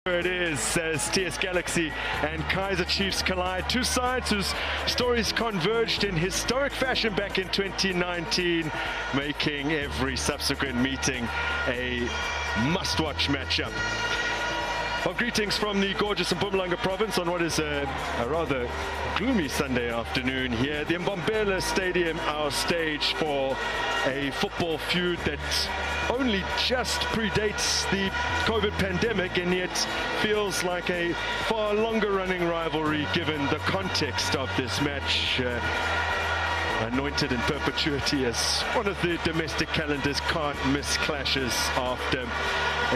It is as TS Galaxy and Kaizer Chiefs collide. Two sides whose stories converged in historic fashion back in 2019, making every subsequent meeting a must-watch matchup. Well, greetings from the gorgeous Mpumalanga province on what is a rather gloomy Sunday afternoon here at the Mbombela Stadium, our stage for a football feud that only just predates the COVID pandemic and yet feels like a far longer running rivalry given the context of this match. Anointed in perpetuity as one of the domestic calendar's can't miss clashes after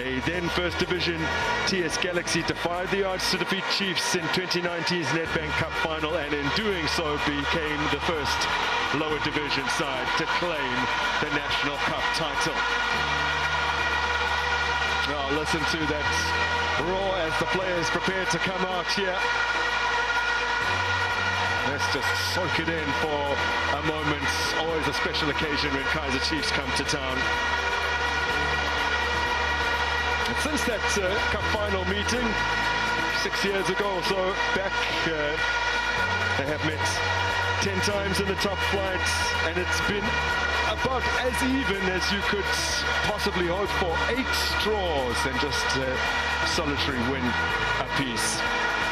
a then First Division TS Galaxy defied the odds to defeat Chiefs in 2019's Nedbank Cup final, and in doing so became the first lower division side to claim the National Cup title. Now listen to that roar as the players prepare to come out here. Let's just soak it in for a moment. Always a special occasion when Kaizer Chiefs come to town. And since that cup final meeting 6 years ago or so back, they have met 10 times in the top flight, and it's been about as even as you could possibly hope for. 8 draws and just a solitary win apiece.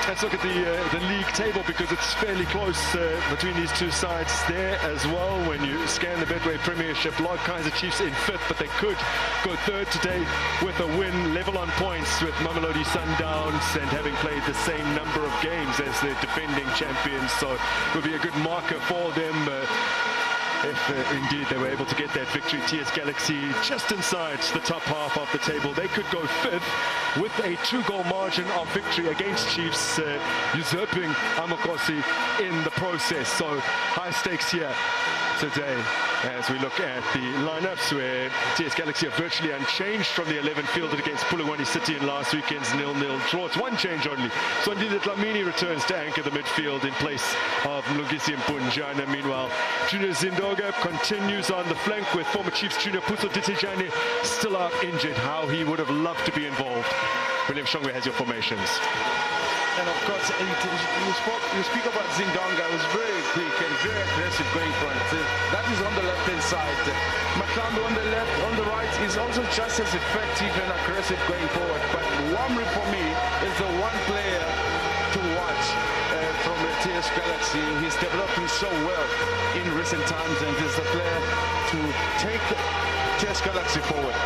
Let's look at the league table because it's fairly close between these two sides there as well. When you scan the Betway Premiership log, Kaizer Chiefs in 5th, but they could go 3rd today with a win, level on points with Mamelodi Sundowns and having played the same number of games as their defending champions. So it will be a good marker for them. If indeed they were able to get that victory. TS Galaxy just inside the top half of the table. They could go 5th with a 2-goal margin of victory against Chiefs, usurping Amakosi in the process. So high stakes here today as we look at the lineups where TS Galaxy are virtually unchanged from the 11 fielded against Pulungwani City in last weekend's 0-0 draw. It's one change only. Sondile Dlamini returns to anchor the midfield in place of Mlungisi Mpunjana. Meanwhile, Junior Zindoga continues on the flank with former Chiefs junior Puso Ditejane still out injured. How he would have loved to be involved. William Shongwe has your formations. And of course, you speak about Zindonga, who's very quick and very aggressive going front. That is on the left-hand side. Maklambi on the left, on the right is also just as effective and aggressive going forward. But Wamri for me is the one player to watch from the TS Galaxy. He's developing so well in recent times and is the player to take TS Galaxy forward.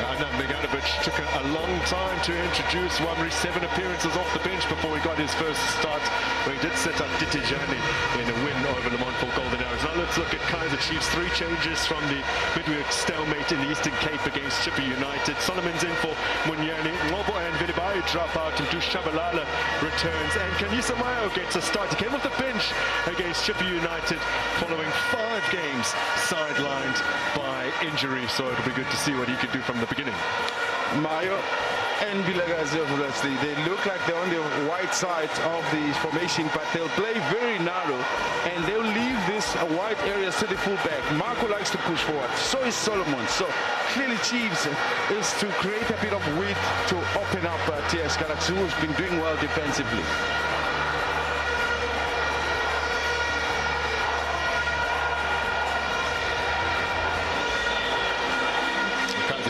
Anand Meganovic took a long time to introduce Wamri. 7 appearances off the bench before he got his first start, where he did set up Ditejane in a win over the Montfort Golden Arrows. Now let's look at Kaizer Chiefs. 3 changes from the midweek stalemate in the Eastern Cape against Chippa United. Solomon's in for Munyani. Ngobo and Vidibai drop out, and Dush Chabalala returns. And Kanisa Mayo gets a start. He came off the bench against Chippa United following 5 games sidelined by injury. So it'll be good to see what he can do from the beginning. Mayo and Bilagazi, they look like they're on the wide side of the formation, but they'll play very narrow and they'll leave this wide areas to the fullback. Marco likes to push forward, so is Solomon. So clearly Chiefs is to create a bit of width to open up TS Galaxy, who's been doing well defensively.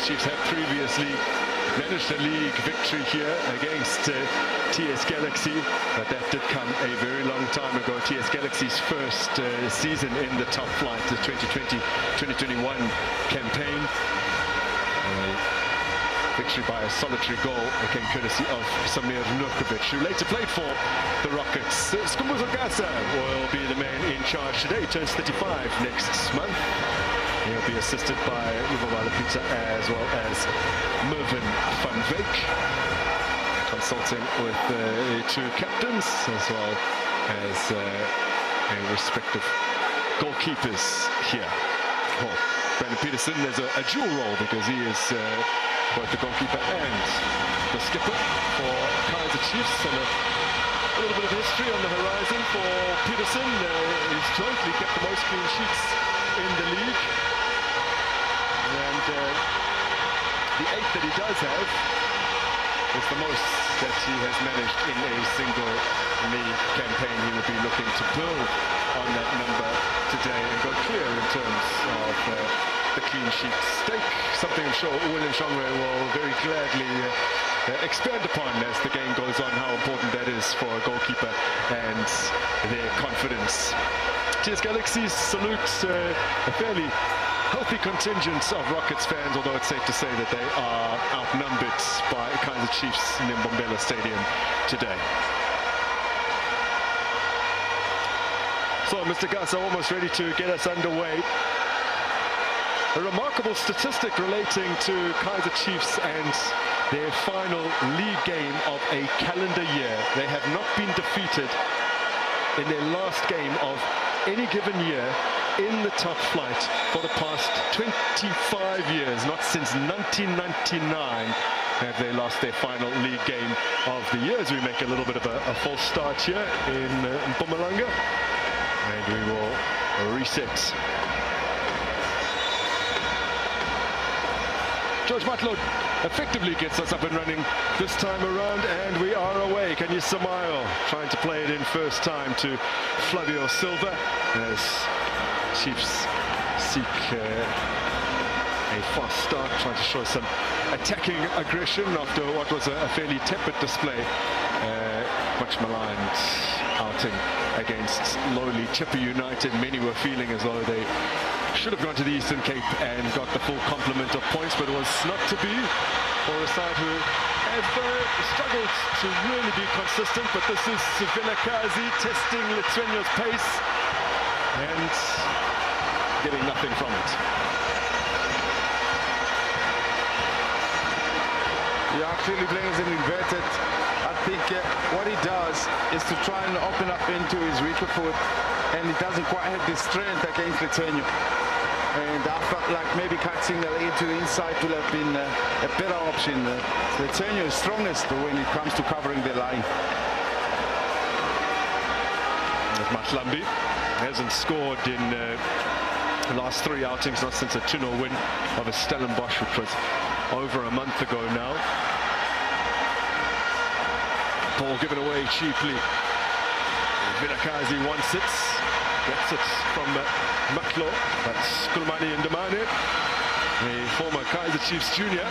Chiefs have previously managed a league victory here against TS Galaxy, but that did come a very long time ago. TS Galaxy's first season in the top flight, the 2020-2021 campaign. Victory by a solitary goal, again courtesy of Samir Nurkovic, who later played for the Rockets. Skumbuzo Gasa will be the man in charge today. He turns 35 next month. He'll be assisted by Uwawala Pizza as well as Mervyn van Wyk, consulting with the 2 captains as well as respective goalkeepers here. Well, Brandon Peterson, there's a dual role because he is both the goalkeeper and the skipper for Kaizer Chiefs, and a little bit of history on the horizon for Peterson. He's jointly kept the most clean sheets in the league. And the 8 that he does have is the most that he has managed in a single league campaign. He will be looking to build on that number today and go clear in terms of the clean sheet stake, something I'm sure William Shongwe will very gladly expand upon as the game goes on, how important that is for a goalkeeper and their confidence. TS Galaxies salute a fairly healthy contingent of Rockets fans, although it's safe to say that they are outnumbered by Kaizer Chiefs in Mbombela Stadium today. So Mr. Gasa almost ready to get us underway. A remarkable statistic relating to Kaizer Chiefs and their final league game of a calendar year. They have not been defeated in their last game of any given year in the top flight for the past 25 years. Not since 1999 have they lost their final league game of the year. As we make a little bit of a false start here in Mpumalanga. And we will reset. George Matlo effectively gets us up and running this time around, and we are away. Can you smile? Trying to play it in first time to Flavio Silva as Chiefs seek a fast start, trying to show some attacking aggression after what was a fairly tepid display. Much maligned outing against lowly Chippa United. Many were feeling as though they should have gone to the Eastern Cape and got the full complement of points, but it was not to be for a side who have struggled to really be consistent. But this is Vilakazi testing Litsuenyo's pace and getting nothing from it. Yeah, clearly playing as an inverted. I think what he does is to try and open up into his weaker foot, and he doesn't quite have the strength against Litsuenyo. And I felt like maybe catching the leg to the inside would have been a better option. Litsuenyo is strongest when it comes to covering the line. Matlambi hasn't scored in the last 3 outings, not since a 2-0 win of a Stellenbosch, which was over a month ago now. Ball given away cheaply. Vilakazi wants it. Gets it from Matlo. That's Kulmani Ndamane, the former Kaizer Chiefs junior,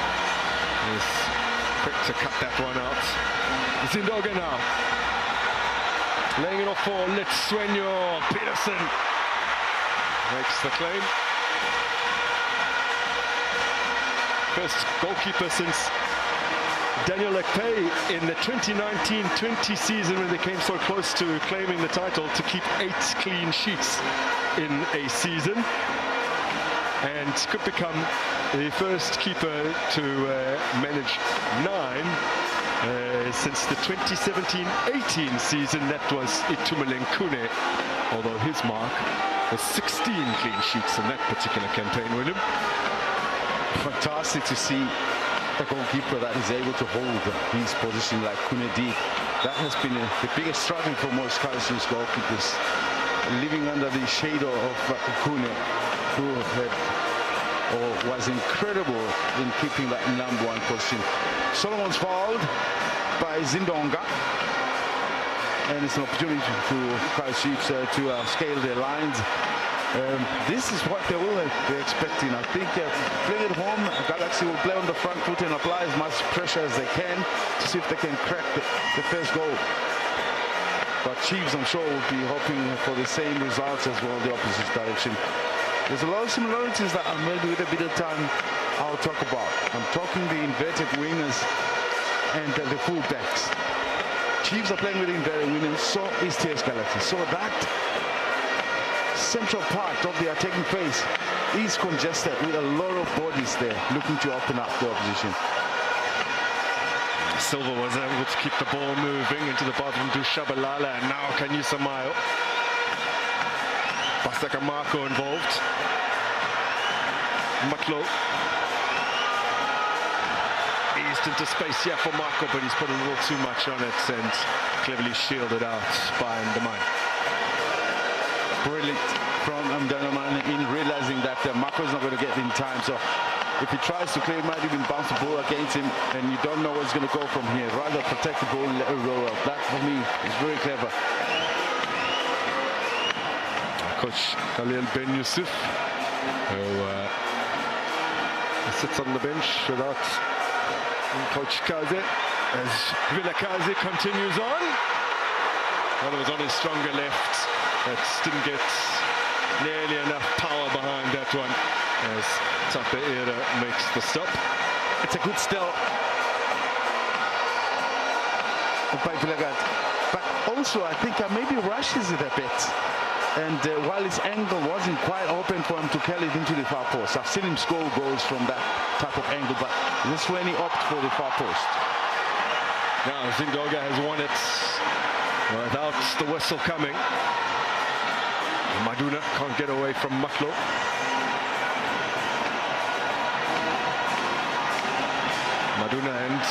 is quick to cut that one out. Zindoga now. Laying it off for Litsuenyo. Peterson makes the claim. First goalkeeper since Daniel Ekpe in the 2019-20 season, when they came so close to claiming the title, to keep 8 clean sheets in a season, and could become the first keeper to manage 9 since the 2017-18 season. That was Itumeleng Kune, although his mark was 16 clean sheets in that particular campaign, William. Fantastic to see a goalkeeper that is able to hold his position like Kune did. That has been the biggest struggle for most Kaizer Chiefs goalkeepers, living under the shadow of Kune, who was incredible in keeping that #1 position. Solomon's fouled by Zindonga, and it's an opportunity to Kaizer Chiefs to scale their lines. This is what they're expecting. I think playing at home, Galaxy will play on the front foot and apply as much pressure as they can to see if they can crack the first goal. But Chiefs, I'm sure, will be hoping for the same results as well, the opposite direction. There's a lot of similarities that maybe with a bit of time I'll talk about. I'm talking the inverted wingers and the full-backs. Chiefs are playing with inverted wingers, so is TS Galaxy. So that central part of the attacking phase is congested with a lot of bodies there looking to open up the opposition. Silva was able to keep the ball moving into the bottom to Shabalala, and now Kanyisamayo. Pasaka Marco involved. Matlo eased into space here for Marco, but he's put a little too much on it and cleverly shielded out by Ndamane. Brilliant from Ndamane in realizing that Marco is not going to get in time. So If he tries to clear, he might even bounce the ball against him, and you don't know what's going to go from here. Rather protect the ball and let it roll up. That, for me, is very clever. Coach Khalil Ben Yusuf, who sits on the bench without Coach Kaizer, as Villa Kaizer continues on. Well, it was on his stronger left. That didn't get nearly enough power behind that one, as Tapeira makes the stop. It's a good still by Villa, but also I think maybe rushes it a bit. And while his angle wasn't quite open for him to carry it into the far post. I've seen him score goals from that type of angle, but this is when he opts for the far post. Now Zingoga has won it without the whistle coming. Maduna can't get away from Maklo. Maduna and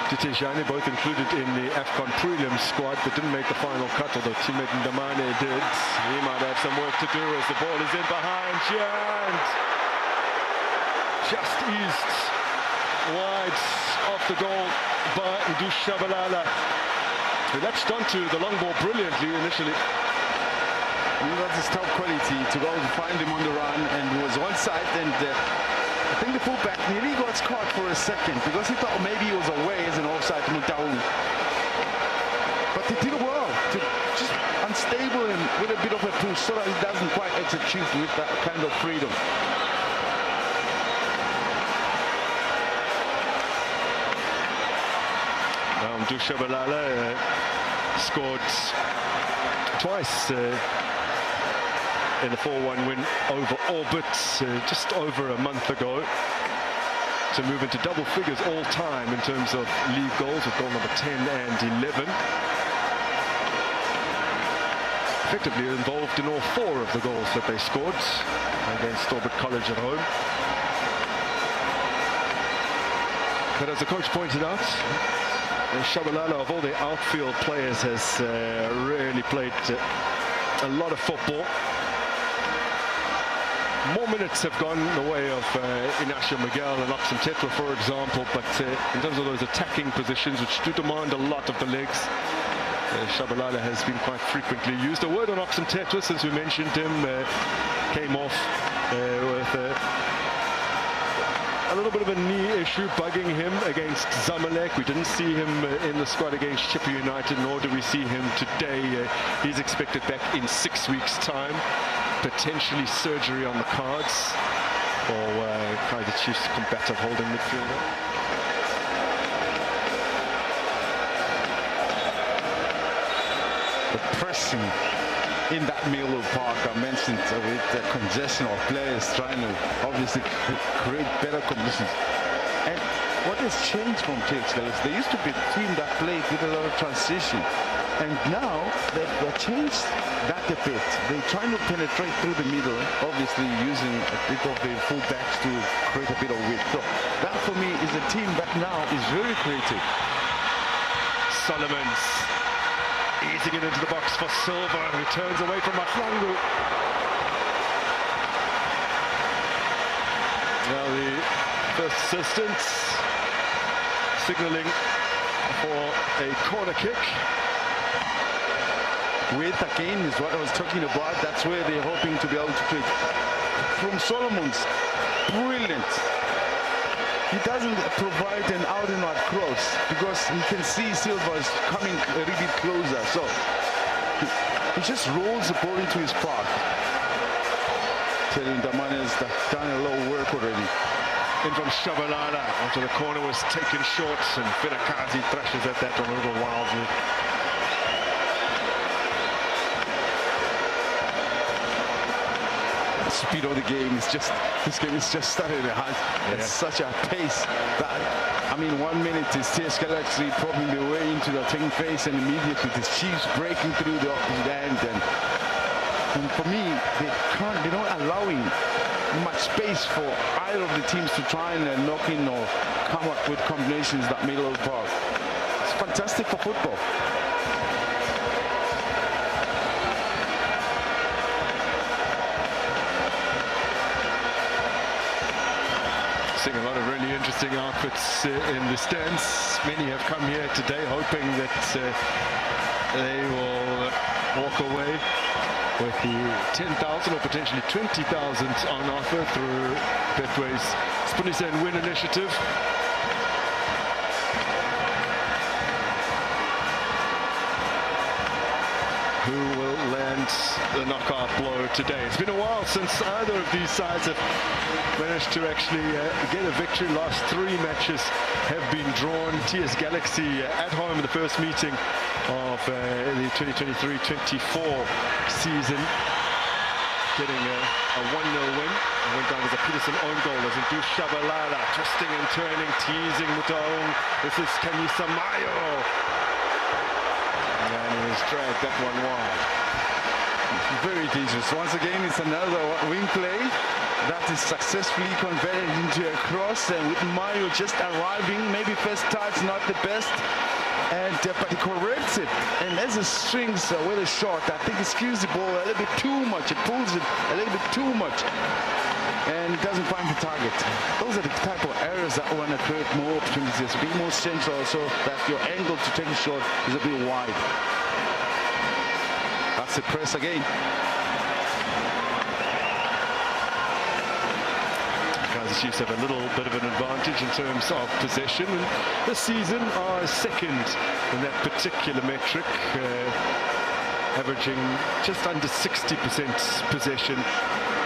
Titejani both included in the AFCON prelim squad, but didn't make the final cut, although teammate Ndamane did. He might have some work to do as the ball is in behind here and just eased wide off the goal by Ndu Shabalala. He latched onto the long ball brilliantly initially. He got his top quality to go and find him on the run, and he was onside, and I think the fullback nearly got caught for a second because he thought maybe he was away as an offside to down. But he did well, to just unstable and with a bit of a push so that he doesn't quite execute with that kind of freedom. Ndu Shabalala scored twice in the 4-1 win over Orbit just over a month ago, to move into double figures all time in terms of league goals, with goal number 10 and 11. Effectively involved in all 4 of the goals that they scored against Orbit College at home. But as the coach pointed out, Shabalala, of all the outfield players, has really played a lot of football. More minutes have gone the way of Inacio Miguel and Oxen Tetra, for example, but in terms of those attacking positions, which do demand a lot of the legs, Shabalala has been quite frequently used. A word on Oxen Tetra, since we mentioned him, came off with a little bit of a knee issue bugging him against Zamalek. We didn't see him in the squad against Chippa United, nor do we see him today. He's expected back in 6 weeks' time. Potentially surgery on the cards for Kaizer Chiefs combative holding midfielder. The pressing in that Milo Park, I mentioned, with the congestion of players trying to obviously create better conditions. And what has changed from TXL is there used to be a team that played with a lot of transition, and now they've changed that a bit. They're trying to penetrate through the middle, obviously using a bit of the fullbacks to create a bit of width. So that for me is a team that now is very creative. Solomons easing it into the box for Silva, who turns away from Mahlangu. Now the first assistant signaling for a corner kick. Width again is what I was talking about. That's where they're hoping to be able to create. From Solomons, brilliant. He doesn't provide an out and out cross because he can see Silva is coming a little bit closer. So he just rolls the ball into his path. Telling Ndamane has done a lot of work already. In from Shabalala onto the corner, was taken short, and Firakazi thrashes at that one a little wildly. Speed of the game is just, this game is just started at such a pace that, I mean, 1 minute is TS Galaxy probing their way into the attacking phase, and immediately the Chiefs breaking through the opposite end, and for me, they're not allowing much space for either of the teams to try and knock in or come up with combinations that middle of the park. It's fantastic for football. Seeing a lot of really interesting outfits in the stands. Many have come here today hoping that they will walk away with the 10,000 or potentially 20,000 on offer through Betway's Spunisa and Win initiative. Who will land the knockout blow today? It's been a while since either of these sides have managed to actually get a victory. Last 3 matches have been drawn. TS Galaxy at home in the first meeting of the 2023-24 season, getting a 1-0 win. Went down as a Peterson own goal as Ndu Shabalala twisting and turning, teasing Mutaung. This is Kaizer Mayo. And he has dragged that one wide. Very dangerous. Once again, it's another wing play that is successfully converted into a cross, and with Mayo just arriving, maybe first touch not the best, and but he corrects it, and as it strings with a shot, I think it skews the ball a little bit too much. It pulls it a little bit too much, and it doesn't find the target. Those are the type of errors that want to create more opportunities, be more central, so that your angle to take a shot is a bit wide. That's the press again. Kaizer Chiefs have a little bit of an advantage in terms of possession, and this season are second in that particular metric, averaging just under 60% possession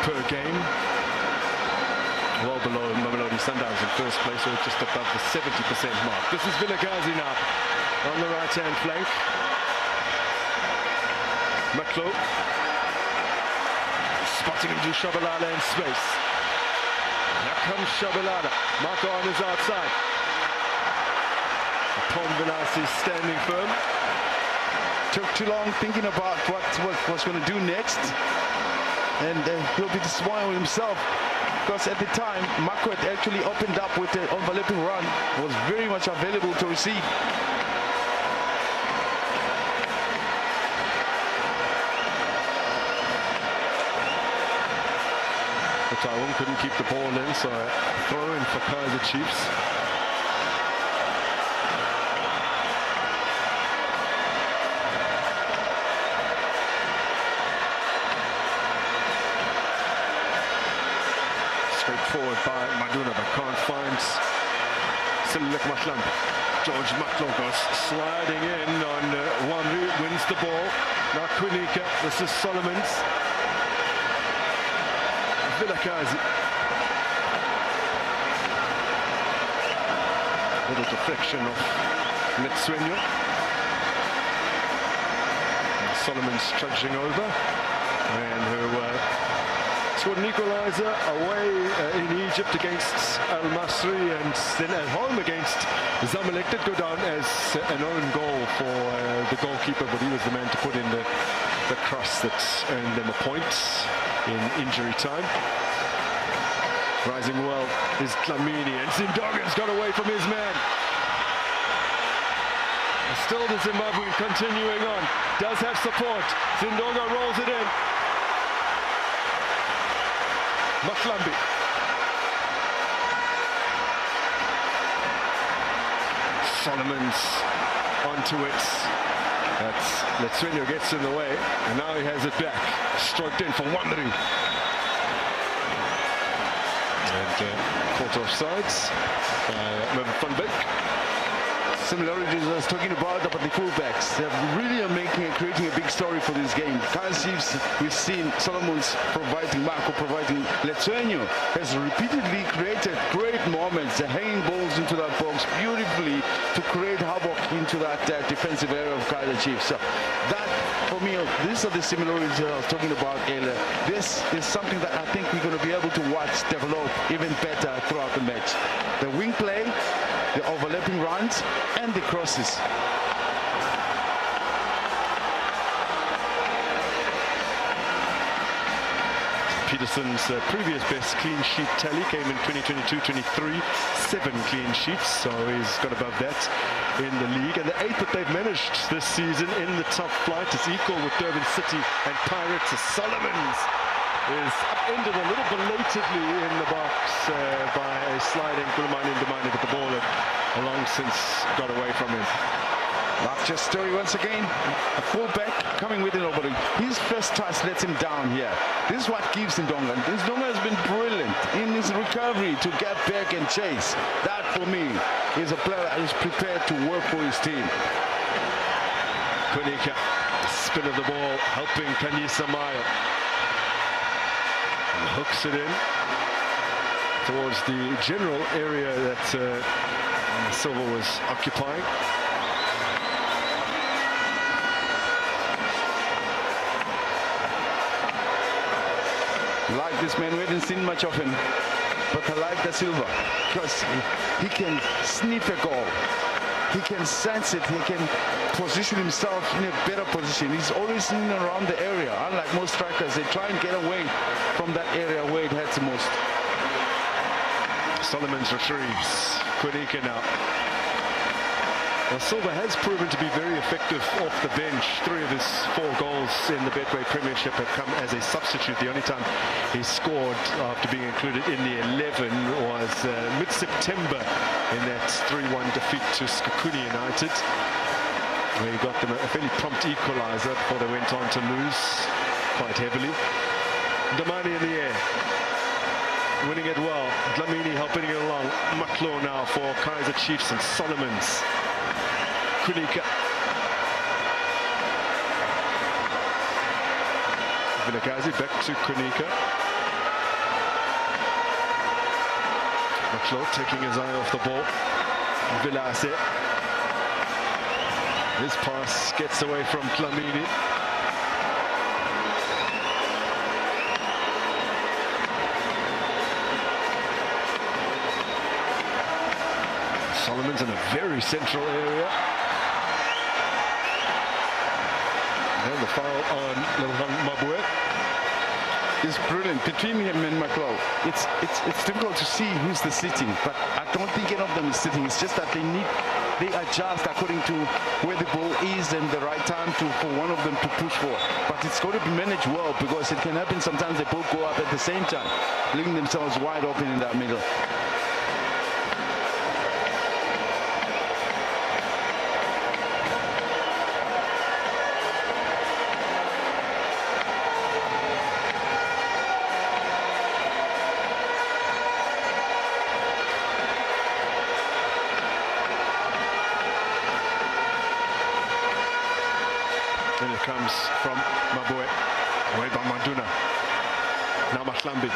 per game, well below Mamelodi Sundowns in first place, or just above the 70% mark. This is Vilakazi now on the right-hand flank. Maklo spotting into Shabalala in space. Here comes Shabalala. Marco on his outside. Upon Velasi standing firm. Took too long thinking about what was going to do next, and he'll be disappointed with himself, because at the time Marco had actually opened up with an overlapping run, was very much available to receive. Taiwan couldn't keep the ball in, so throw in for Kaizer Chiefs. Straightforward by Maduna, but can't find Silek Mahlambi. George Maklo goes sliding in on Wamri, wins the ball. Now Kunika, this is Solomon's. Vilakazi. Little deflection of Metswenyo. Solomon's trudging over, and who scored an equaliser away in Egypt against Al Masri, and then at home against Zamalek. Did go down as an own goal for the goalkeeper, but he was the man to put in the cross that earned them a point in injury time. Rising well is Dlamini, and Zindoga's got away from his man. Still the Zimbabwean continuing on, does have support. Zindoga rolls it in. Mahlambi. Solomon's onto it. That's Letsuenyo gets in the way, and now he has it back. Stroked in for Wamri. And caught offsides by Mervyn van Beek. Similarities I was talking about the fullbacks. They really are creating a big story for this game. Kaizer Chiefs, we've seen Solomon's providing, Marco providing. Letsuenyo has repeatedly created great moments, hanging balls into that box beautifully to create havoc into that defensive area of Kaizer Chiefs. So that, for me, these are the similarities I was talking about earlier. This is something that I think we're going to be able to watch develop even better throughout the match. The wing play, the overlapping runs, and the crosses. Peterson's previous best clean sheet tally came in 2022-23, 7 clean sheets, so he's got above that in the league. And the 8 that they've managed this season in the top flight is equal with Durban City and Pirates. Solomons is upended a little belatedly in the box by a sliding Kulumani Ndamani, but the ball had long since got away from him. That's just story once again. A fullback coming with it over. His first touch lets him down here. This is what gives Ndonga. Ndonga has been brilliant in his recovery to get back and chase. That, for me, is a player that is prepared to work for his team. Kunika, spin of the ball, helping Kanyisa Mayo. And hooks it in towards the general area that Silva was occupying. Like this man, we haven't seen much of him, but I like Da Silva because he can sniff a goal. He can sense it. He can position himself in a better position. He's always in and around the area. Unlike most strikers, they try and get away from that area where it hurts the most. Solomons retrieves. Kunika now. Now, Silva has proven to be very effective off the bench. 3 of his 4 goals in the Betway Premiership have come as a substitute. The only time he scored after being included in the 11 was mid-September in that 3-1 defeat to Skakuni United, where he got them a fairly prompt equaliser before they went on to lose quite heavily. Damani in the air, winning it well. Dlamini helping it along. Maklo now for Kaizer Chiefs and Solomons. Kunika. Vilakazi back to Kunika. Maklo taking his eye off the ball. Vilase. His pass gets away from Dlamini. Solomon's in a very central area. And the foul on Lilhan Mabwe. It's brilliant between him and Maklo. It's difficult to see who's the sitting, but I don't think any of them is sitting. It's just that they adjust according to where the ball is and the right time for one of them to push for. But it's got to be managed well, because it can happen sometimes they both go up at the same time, leaving themselves wide open in that middle. Then it comes from Mabwe, away by Manduna. Now Mahlambi.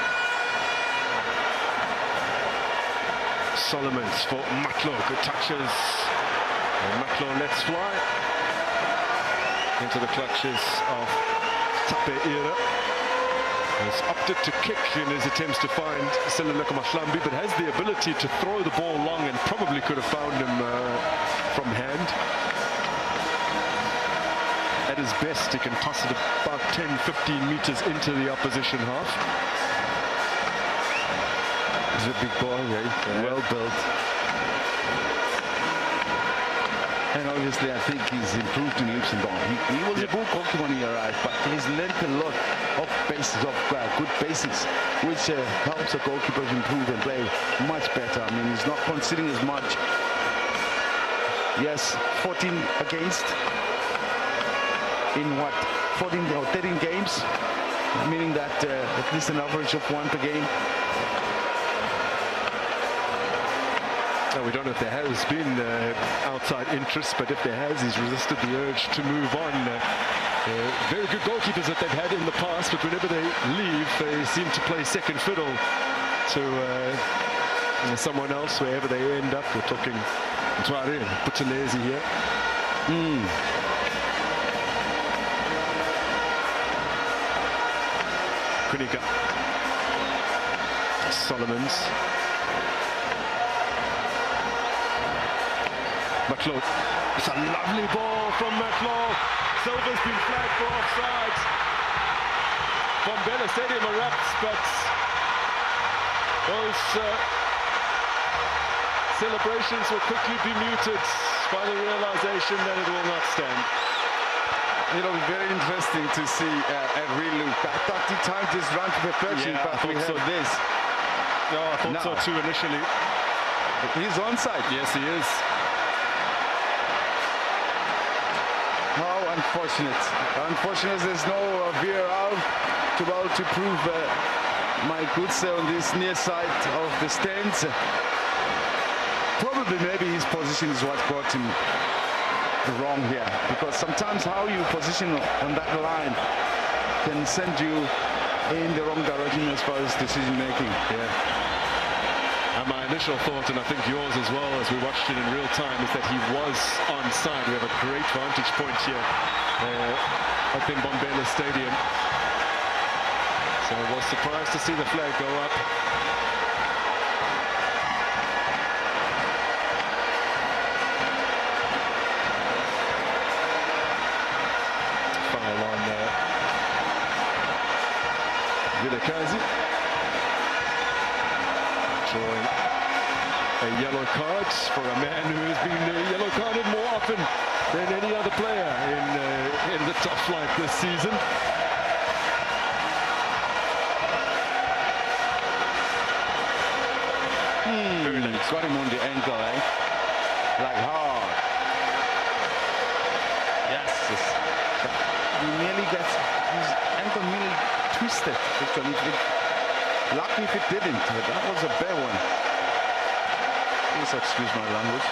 Solomons for Maklo, good touches. And Maklo lets fly into the clutches of Tape Ira. Has opted to kick in his attempts to find Seluleka Mahlambi, but has the ability to throw the ball long and probably could have found him from hand. At his best, he can toss it about 10-15 meters into the opposition half. He's a big boy, right? Yeah. Well built. And obviously, I think he's improved in leaps and bounds. He was a good goalkeeper when he arrived, but he's learned a lot of good basics, which helps a goalkeeper to improve and play much better. I mean, he's not conceding as much. Yes, 14 against. In what, 14 or 13 games, meaning that at least an average of 1 per game. We don't know if there has been outside interest, but if there has, he's resisted the urge to move on. Very good goalkeepers that they've had in the past, but whenever they leave, they seem to play second fiddle to someone else, wherever they end up. We're talking Ntwari and Buthelezi here. Kunika. Solomons. Maklo. It's a lovely ball from Maklo. Silva's been flagged for offside. Bombela Stadium erupts, but those celebrations will quickly be muted by the realization that it will not stand. It'll be very interesting to see a relook. I thought he timed his run to perfection, but we have this. No, I thought so too initially. He's onside. Yes, he is. How unfortunate. Unfortunate there's no VAR to prove my goods on this near side of the stands. Probably maybe his position is what got him wrong here, because sometimes how you position on that line can send you in the wrong direction as far as decision making. Yeah. And my initial thought, and I think yours as well, as we watched it in real time, is that he was onside. We have a great vantage point here up in Bombela Stadium. So I was surprised to see the flag go up. Foul on Kaizer, drawing a yellow card for a man who has been yellow carded more often than any other player in the top flight this season. Got him on the ankle, eh? Like hard. Yes. He nearly gets his ankle nearly twisted. Lucky if it didn't. That was a bad one. Please excuse my language.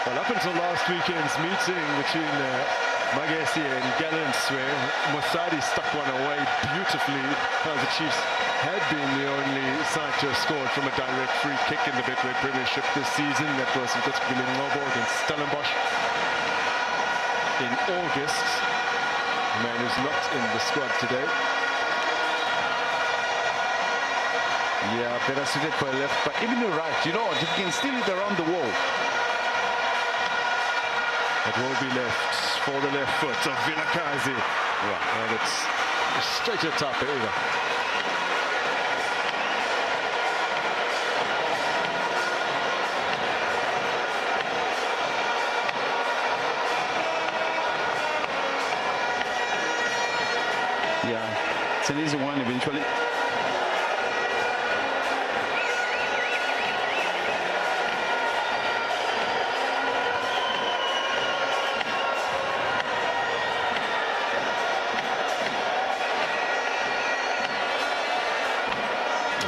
Well, up until last weekend's meeting between Magesi and Gallants, where Mossadi stuck one away beautifully, Kaizer Chiefs had been the only side to have scored from a direct free kick in the Betway Premiership this season. That was Betway Novo against Stellenbosch in August. The man who's not in the squad today. Yeah, better suited for a left, but even the right, you know what, you can steal it around the wall. It will be left for the left foot of Kaizer. Yeah. And it's straight at top over. Yeah, it's an easy one eventually.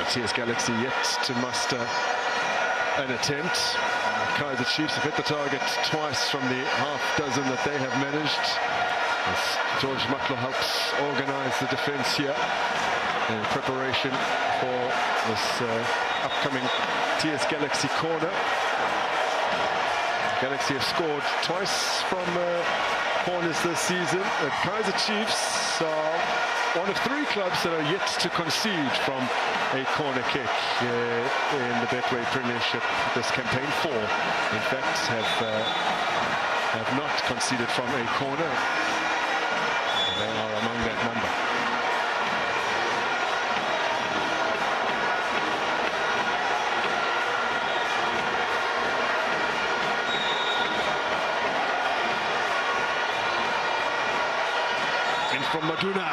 TS Galaxy yet to muster an attempt. Kaizer Chiefs have hit the target twice from the half dozen that they have managed. As George Matlo helps organize the defense here in preparation for this upcoming TS Galaxy corner. Galaxy have scored twice from corners this season. The Kaizer Chiefs are one of three clubs that are yet to concede from a corner kick in the Betway Premiership this campaign. 4, in fact, have not conceded from a corner. They are among that number. In from Maduna.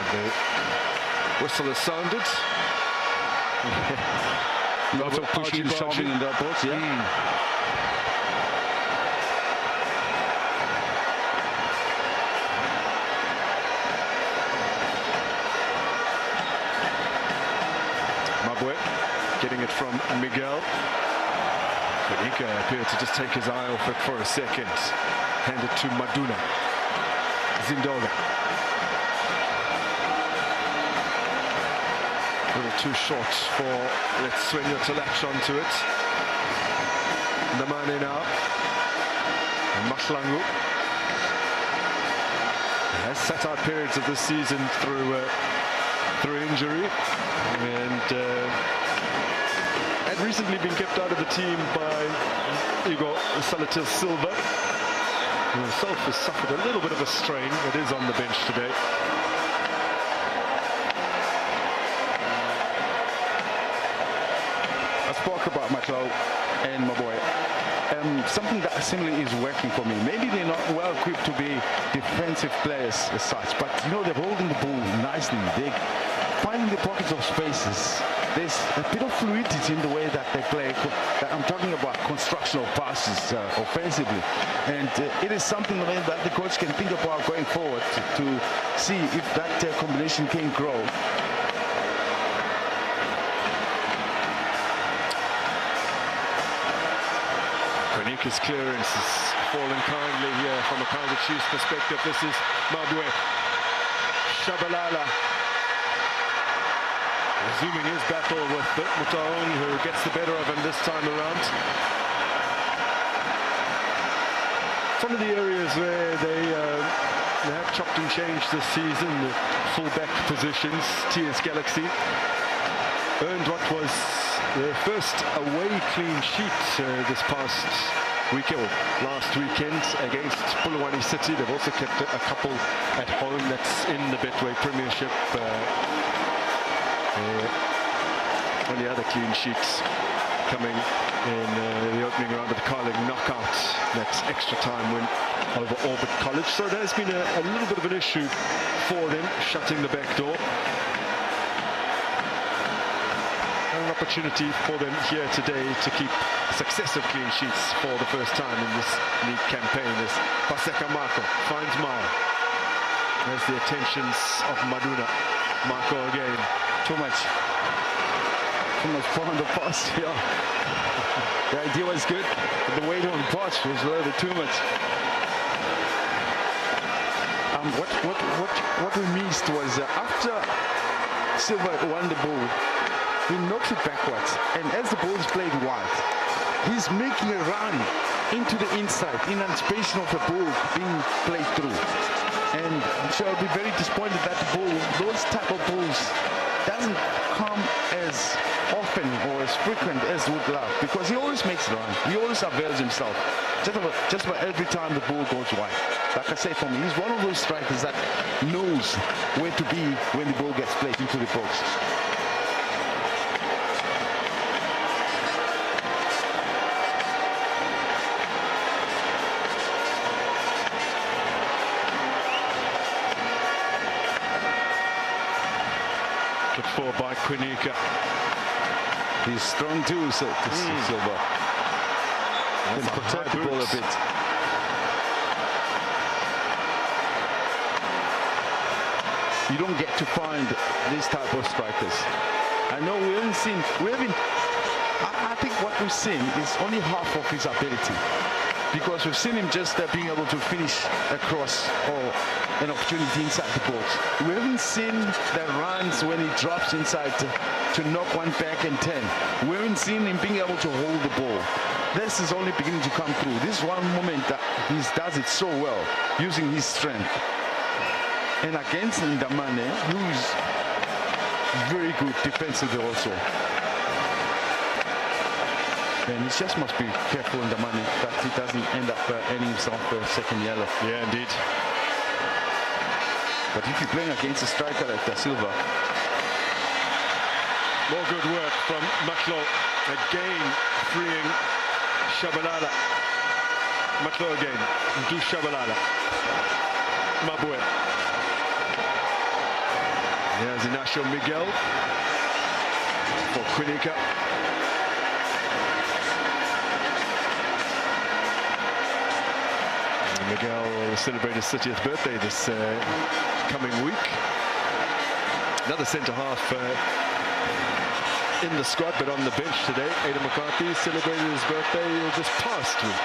The whistle has sounded. Lots of pushing and shoving in that box, yeah. Mabwe getting it from Miguel. Benika appeared to just take his eye off it for a second. Handed to Maduna. Zindoga. A little too short for Letsuenyo to latch onto it. Namane now. And Mashlangu has sat out periods of this season through injury, and had recently been kept out of the team by Igor Salatil Silva, who himself has suffered a little bit of a strain, but is on the bench today. I spoke about Matlow and my boy. Something that similarly is working for me. Maybe they're not well equipped to be defensive players as such, but you know, they're holding the ball nicely. They're finding the pockets of spaces. There's a bit of fluidity in the way that they play. I'm talking about construction of passes offensively, and it is something that the coach can think about going forward to see if that combination can grow. Kronika's clearance is falling kindly here from a Kaizer Chiefs perspective. This is Mabwe. Shabalala resuming his battle with Mutaung, who gets the better of him this time around. It's one of the areas where they have chopped and changed this season. The full-back positions. TS Galaxy earned what was their first away clean sheet this past weekend, last weekend against Polokwane City. They've also kept a couple at home. That's in the Betway Premiership. One of the other clean sheets coming in the opening round of the Carling knockout. That's extra time win over Orbit College. So it has been a little bit of an issue for them, shutting the back door. An opportunity for them here today to keep successive clean sheets for the first time in this league campaign. As Paseka Marco finds Mao. There's the attentions of Maduna. Marco again. Too much on the pass here. The idea was good, but the weight on the pass was a little bit too much. What we missed was after Silva won the ball, he knocks it backwards, and as the ball is played wide, he's making a run into the inside in anticipation of the ball being played through. And so I'll be very disappointed that the ball, those type of balls, doesn't come as often or as frequent as would love, because he always makes a run. He always avails himself. Just about every time the ball goes wide. Like I said, for me, he's one of those strikers that knows where to be when the ball gets played into the box. For by Quinika. He's strong too, so Silva can protect the ball a bit. You don't get to find these type of strikers. I know I think what we've seen is only half of his ability, because we've seen him just being able to finish a cross or an opportunity inside the box. We haven't seen the runs when he drops inside to knock one back and 10. We haven't seen him being able to hold the ball. This is only beginning to come through. This is one moment that he does it so well, using his strength. And against Ndamane, who's very good defensively also. And he just must be careful in the money that he doesn't end up earning himself a second yellow. Yeah, indeed. But if you're playing against a striker like Da Silva. More good work from Matlow. Again, freeing Shabalala. Matlow again. Do Shabalala. Mabwe. Here's Inacio Miguel for Quinika. Miguel will celebrate his 30th birthday this coming week. Another centre-half in the squad, but on the bench today. Ada McCarthy celebrated his birthday this past week.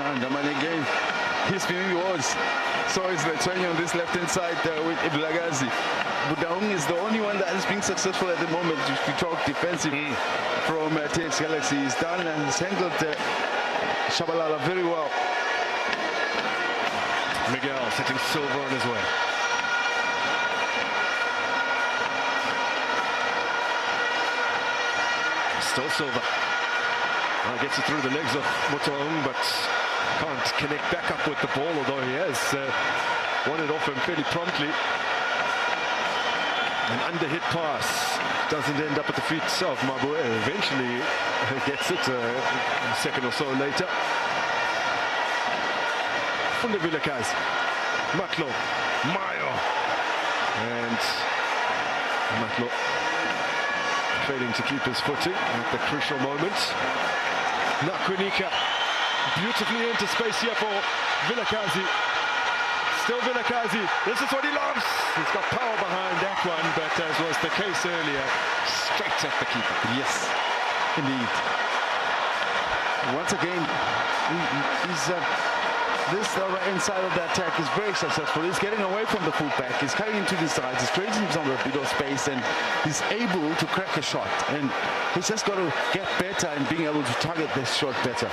And the man again, he's spinning the odds. So is the training on this left-hand side with Iblagazi. Budaung is the only one that is being successful at the moment. If you talk defensive from TX Galaxy, he's done and he's handled Shabalala very well. Miguel setting Silva on his way. Still Silva. Well, gets it through the legs of Mutaung, but can't connect back up with the ball, although he has won it off him fairly promptly. An underhit pass doesn't end up at the feet of Mabue. Eventually gets it a second or so later. Funde Vilakazi, Matlo, Mayo, and Matlo failing to keep his footing at the crucial moment. Nakwinika beautifully into space here for Vilakazi. Still Vilakazi, this is what he loves. He's got power behind that one, but as was the case earlier, straight at the keeper. Yes, indeed. Once again, this right inside of the attack is very successful. He's getting away from the fullback. He's cutting into the sides. He's creating himself a bit of space, and he's able to crack a shot. And he's just got to get better and being able to target this shot better.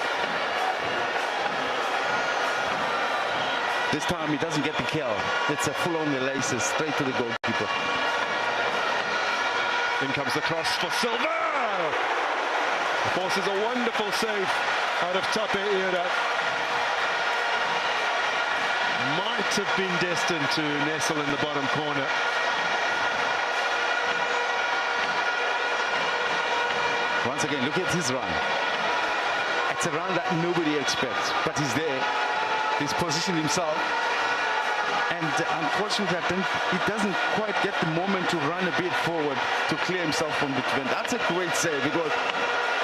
This time he doesn't get the kill. It's a full on the laces, straight to the goalkeeper. In comes the cross for Silva. Forces a wonderful save out of Tape Ira. Might have been destined to nestle in the bottom corner. Once again, look at his run. It's a run that nobody expects, but he's there. He's positioned himself, and unfortunately, he doesn't quite get the moment to run a bit forward to clear himself from the defense. That's a great save. It was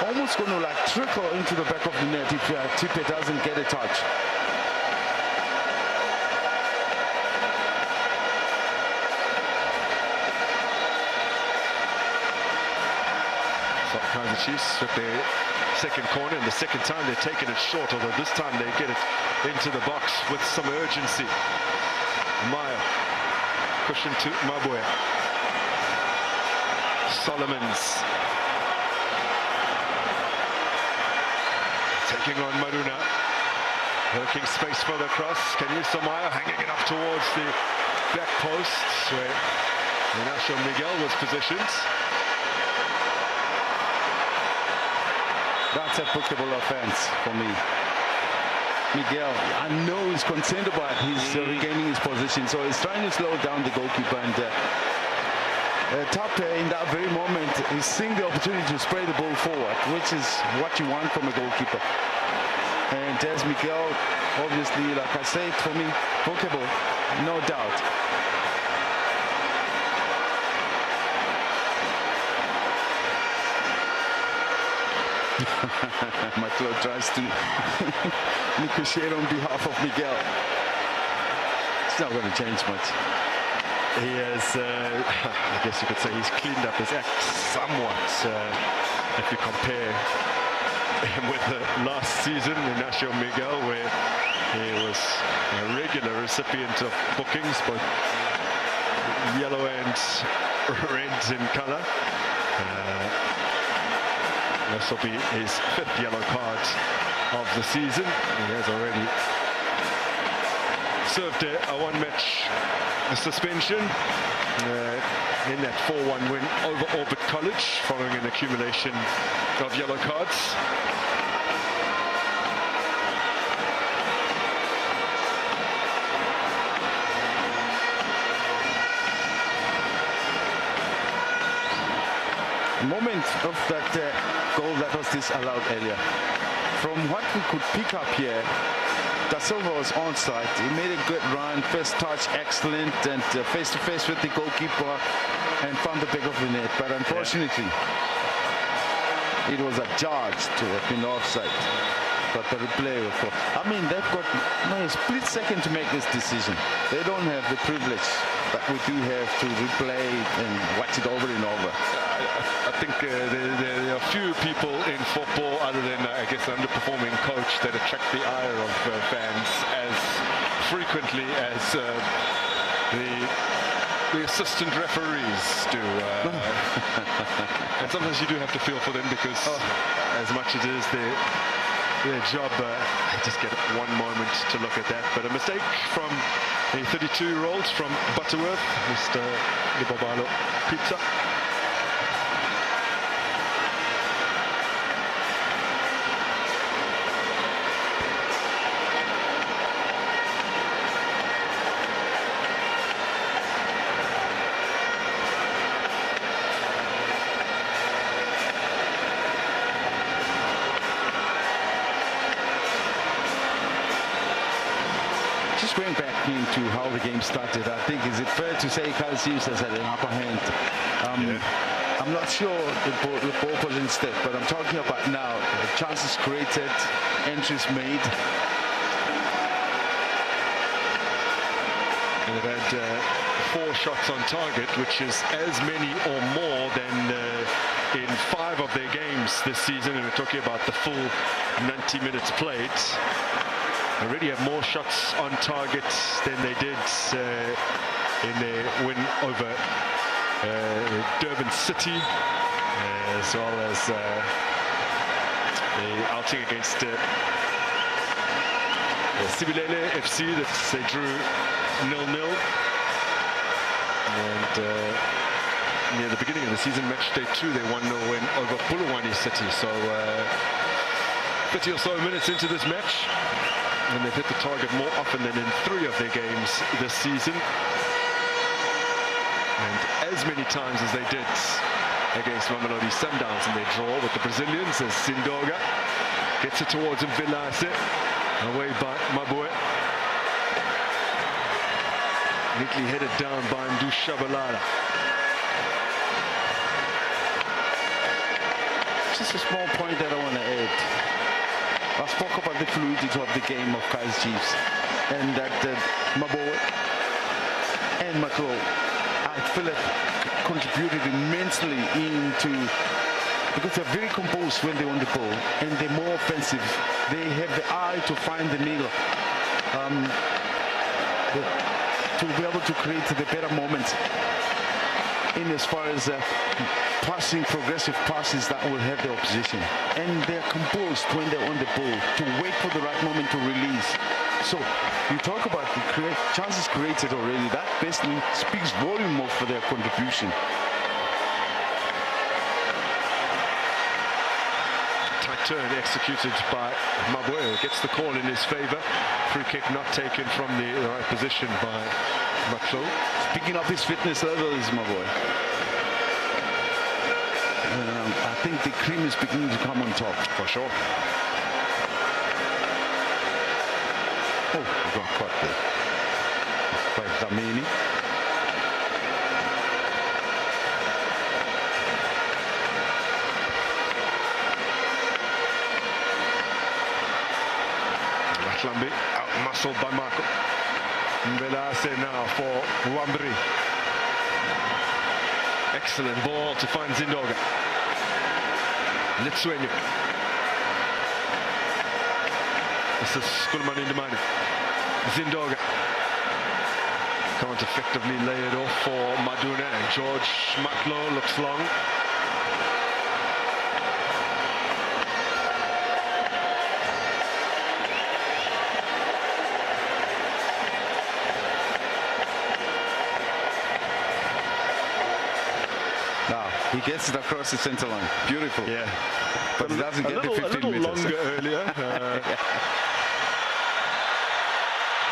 almost going to like trickle into the back of the net if Tipe doesn't get a touch. So Kaizer Chiefs with their second corner, and the second time they're taking it short, although this time they get it into the box with some urgency. Maya, cushion to Mabue. Solomons taking on Maruna, working space for the cross. Kanyusa Maya hanging it up towards the back post where Ignacio Miguel was positioned. That's a bookable offense for me. Miguel, I know he's concerned about his regaining his position, so he's trying to slow down the goalkeeper, and Tape in that very moment is seeing the opportunity to spray the ball forward, which is what you want from a goalkeeper. And as Miguel, obviously, like I said, for me, bookable, no doubt. Matlo tries to negotiate on behalf of Miguel. It's not going to change much. He has, I guess you could say, he's cleaned up his act somewhat. If you compare him with the last season, Ignacio Miguel, where he was a regular recipient of bookings, both yellow and red in colour. This will be his 5th yellow card of the season. He has already served a one-match suspension in that 4-1 win over Orbit College, following an accumulation of yellow cards. Moment of that goal that was disallowed earlier. From what we could pick up here, Da Silva was onside. He made a good run, first touch excellent, and face-to-face with the goalkeeper and found the back of the net. But unfortunately, it was adjudged to have been offside. But the replay, I mean, they've got a split second to make this decision. They don't have the privilege that we do have to replay and watch it over and over. I think there are few people in football, other than, I guess, an underperforming coach, that attract the ire of fans as frequently as the assistant referees do. And sometimes you do have to feel for them, because as much as it is their job, they just get one moment to look at that. But a mistake from a 32-year-old from Butterworth, Mr. Libabalo Pizza. just going back into how the game started, I think, is it fair to say Kaizer Chiefs has had an upper hand? I'm not sure the ball position step, but I'm talking about now. Chances created, entries made. And they've had 4 shots on target, which is as many or more than in 5 of their games this season. And we're talking about the full 90 minutes played. They already have more shots on target than they did in their win over Durban City, as well as the outing against Sibilele FC that they drew 0-0. And near the beginning of the season, match day 2, they 1-0 win over Polokwane City. So 30 or so minutes into this match, and they've hit the target more often than in 3 of their games this season. And as many times as they did against Mamelodi Sundowns in their draw with the Brazilians, as Sindoga gets it towards Mvelase, away by Mabue. Neatly headed down by Ndushabalala. Just a small point that I want to add. I spoke about the fluidity of the game of Kaizer Chiefs, and that Mabue and Macron, I feel it contributed immensely into, because they're very composed when they're on the ball and they're more offensive. They have the eye to find the needle, to be able to create the better moments in as far as passing, progressive passes that will have the opposition. And they're composed when they're on the ball to wait for the right moment to release. So you talk about the chances created already. That basically speaks volume for their contribution. Tight turn executed by Mabue. Gets the call in his favor. Free kick not taken from the right position by Macron. Picking up his fitness levels, Mabue. I think the cream is beginning to come on top. For sure. Oh, he got caught there by Dlamini. Matlambi out-muscled by Marco. Mvelase now for Wambri. Excellent ball to find Zindoga. Litswenyu. This is Kulman Indemani. Zindoga can't effectively lay it off for Maduna, and George Matlo looks long. Now he gets it across the center line. Beautiful. Yeah. But he doesn't get the 15 meters. Longer earlier.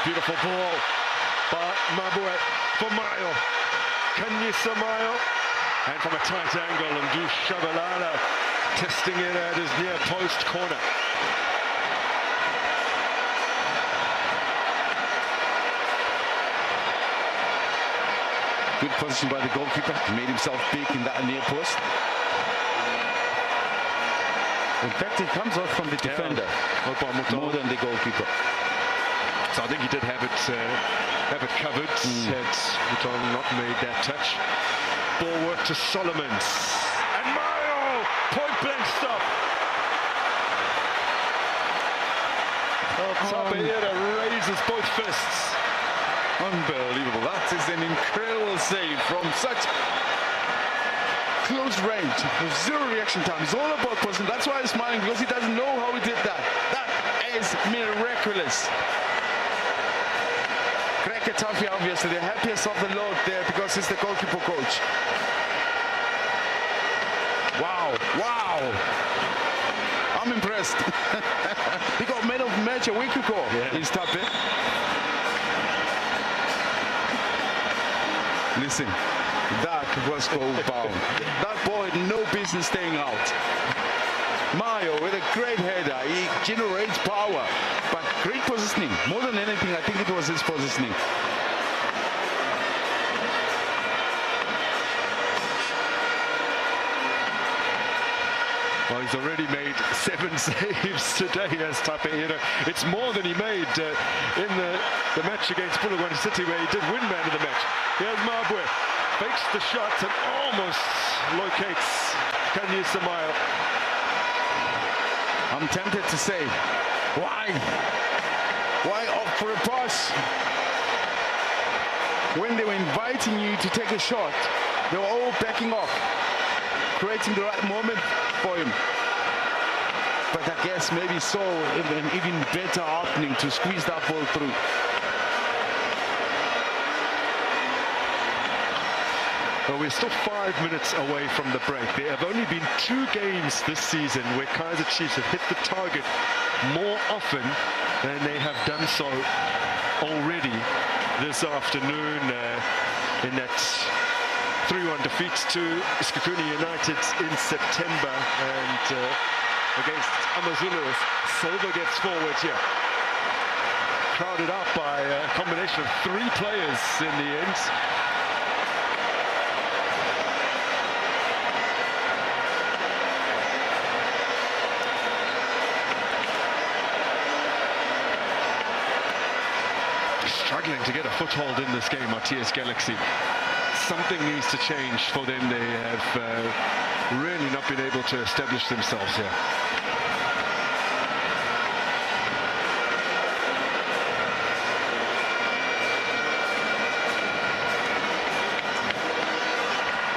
Beautiful ball by Mabue for Mayo. Kanyisa Mayo. And from a tight angle, Ndushabalala testing it at his near post corner. Good position by the goalkeeper. He made himself big in that near post. In fact, it comes off from the defender more than the goalkeeper. So I think he did have it covered. Had Mouton not made that touch. Ball work to Solomons. And Mayo! Point blank stop. Tabeira raises both fists. Unbelievable. That is an incredible save from such close range. With 0 reaction time. It's all about person. That's why he's smiling, because he doesn't know how he did that. That is miraculous. Taffy, obviously the happiest of the lot there, because he's the goalkeeper coach. Wow, wow. I'm impressed. He got man of the match a week ago. He's tapping. Listen, that was goal bound. That ball had no business staying out. My Mayo with a great header. He generates power, but great positioning. More than anything, I think it was his positioning. Well, he's already made 7 saves today as Tapeira. It's more than he made in the match against Bulugwane City, where he did win man of the match. Here's Mabwe, fakes the shot and almost locates Kanye Samayo. I'm tempted to say, why? Why opt for a pass? When they were inviting you to take a shot, they were all backing off, creating the right moment for him. But I guess maybe so an even better opening to squeeze that ball through. Well, we're still 5 minutes away from the break. There have only been 2 games this season where Kaizer Chiefs have hit the target more often than they have done so already this afternoon in that 3-1 defeat to Iskakuni United in September, and against Amazulu, Silva gets forward here. Crowded out by a combination of 3 players in the end. Struggling to get a foothold in this game, TS Galaxy. Something needs to change for them. They have really not been able to establish themselves here.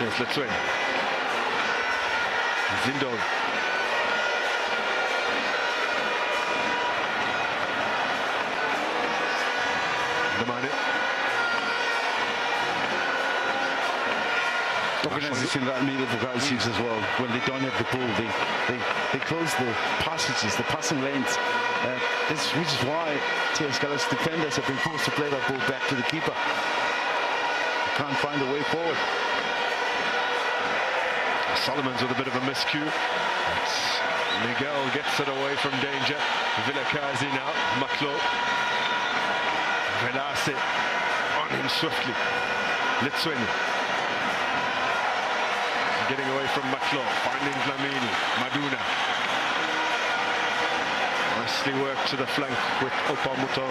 Yes, let's win. Zindo. Organization that needed for Kaizer Chiefs as well. When they don't have the ball, they close the passages, the passing lanes. Which is why TS Galaxy defenders have been forced to play that ball back to the keeper. Can't find a way forward. Solomon's with a bit of a miscue. Miguel gets it away from danger. Vilakazi now. Maklo. Velase on him swiftly. Litsweni. Getting away from Maklo, finding Dlamini, Maduna. Nicely worked to the flank with Opamuto.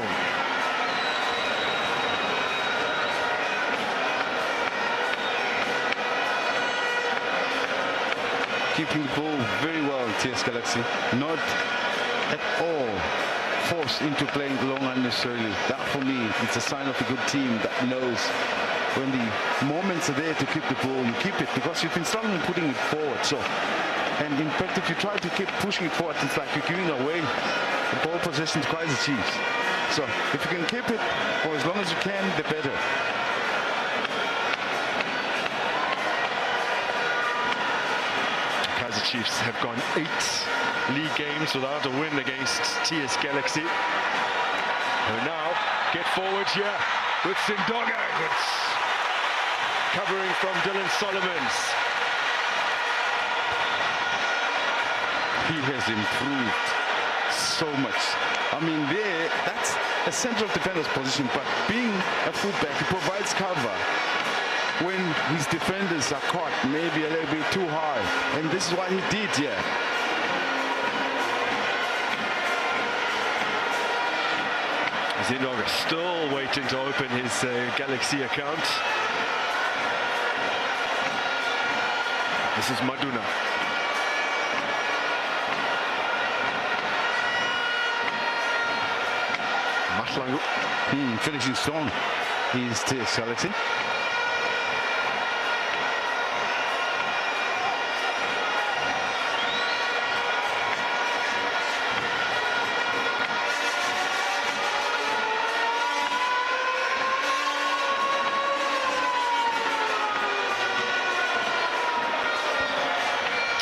Keeping the ball very well, TS Galaxy. Not at all forced into playing long unnecessarily. That for me is a sign of a good team that knows when the moments are there to keep the ball, you keep it, because you've been struggling putting it forward. So, and in fact, if you try to keep pushing it forward, it's like you're giving away the ball possession to Kaizer Chiefs. So, if you can keep it for as long as you can, the better. Kaizer Chiefs have gone 8 league games without a win against TS Galaxy. Who now get forward here with Sindonga. Covering from Dylan Solomons. He has improved so much. I mean, that's a central defender's position, but being a fullback, he provides cover when his defenders are caught maybe a little bit too high. And this is what he did here. Zinoga still waiting to open his Galaxy account. This is Maduna. Mahlangu. Finishing strong. He's TS Galaxy.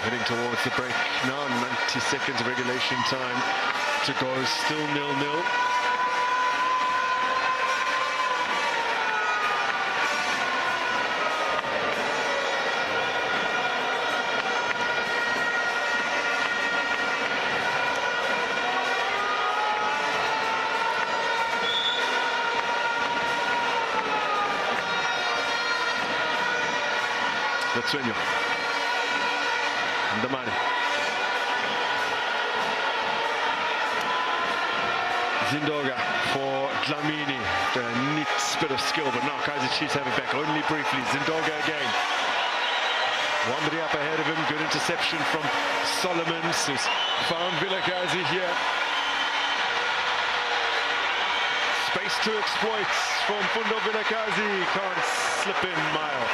Heading towards the break now, 90 seconds of regulation time to go, still 0-0. Betway. Ndamani. Zindoga for Dlamini. A neat bit of skill, but now Kaizer Chiefs have it back only briefly. Zindoga again. Wandering up ahead of him. Good interception from Solomons, who's found Vilakazi here. Space to exploit from Fundo Vilakazi. Can't slip in Mile.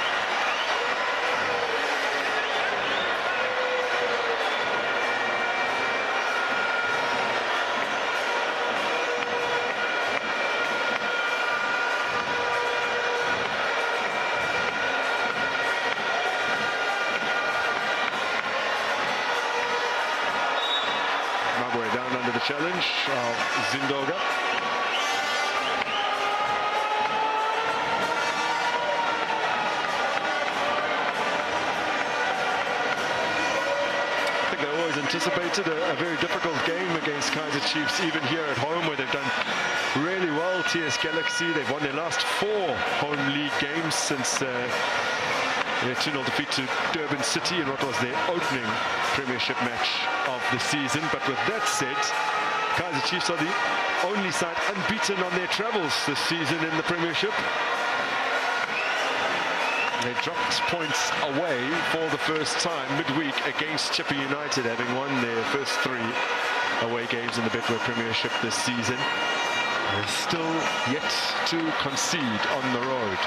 Mabwe down under the challenge of Zindoga. Anticipated a very difficult game against Kaizer Chiefs, even here at home, where they've done really well. TS Galaxy, they've won their last 4 home league games since their 2-0 defeat to Durban City in what was their opening Premiership match of the season. But with that said, Kaizer Chiefs are the only side unbeaten on their travels this season in the Premiership. They dropped points away for the first time midweek against Chippa United, having won their first 3 away games in the Betway Premiership this season. They're still yet to concede on the road.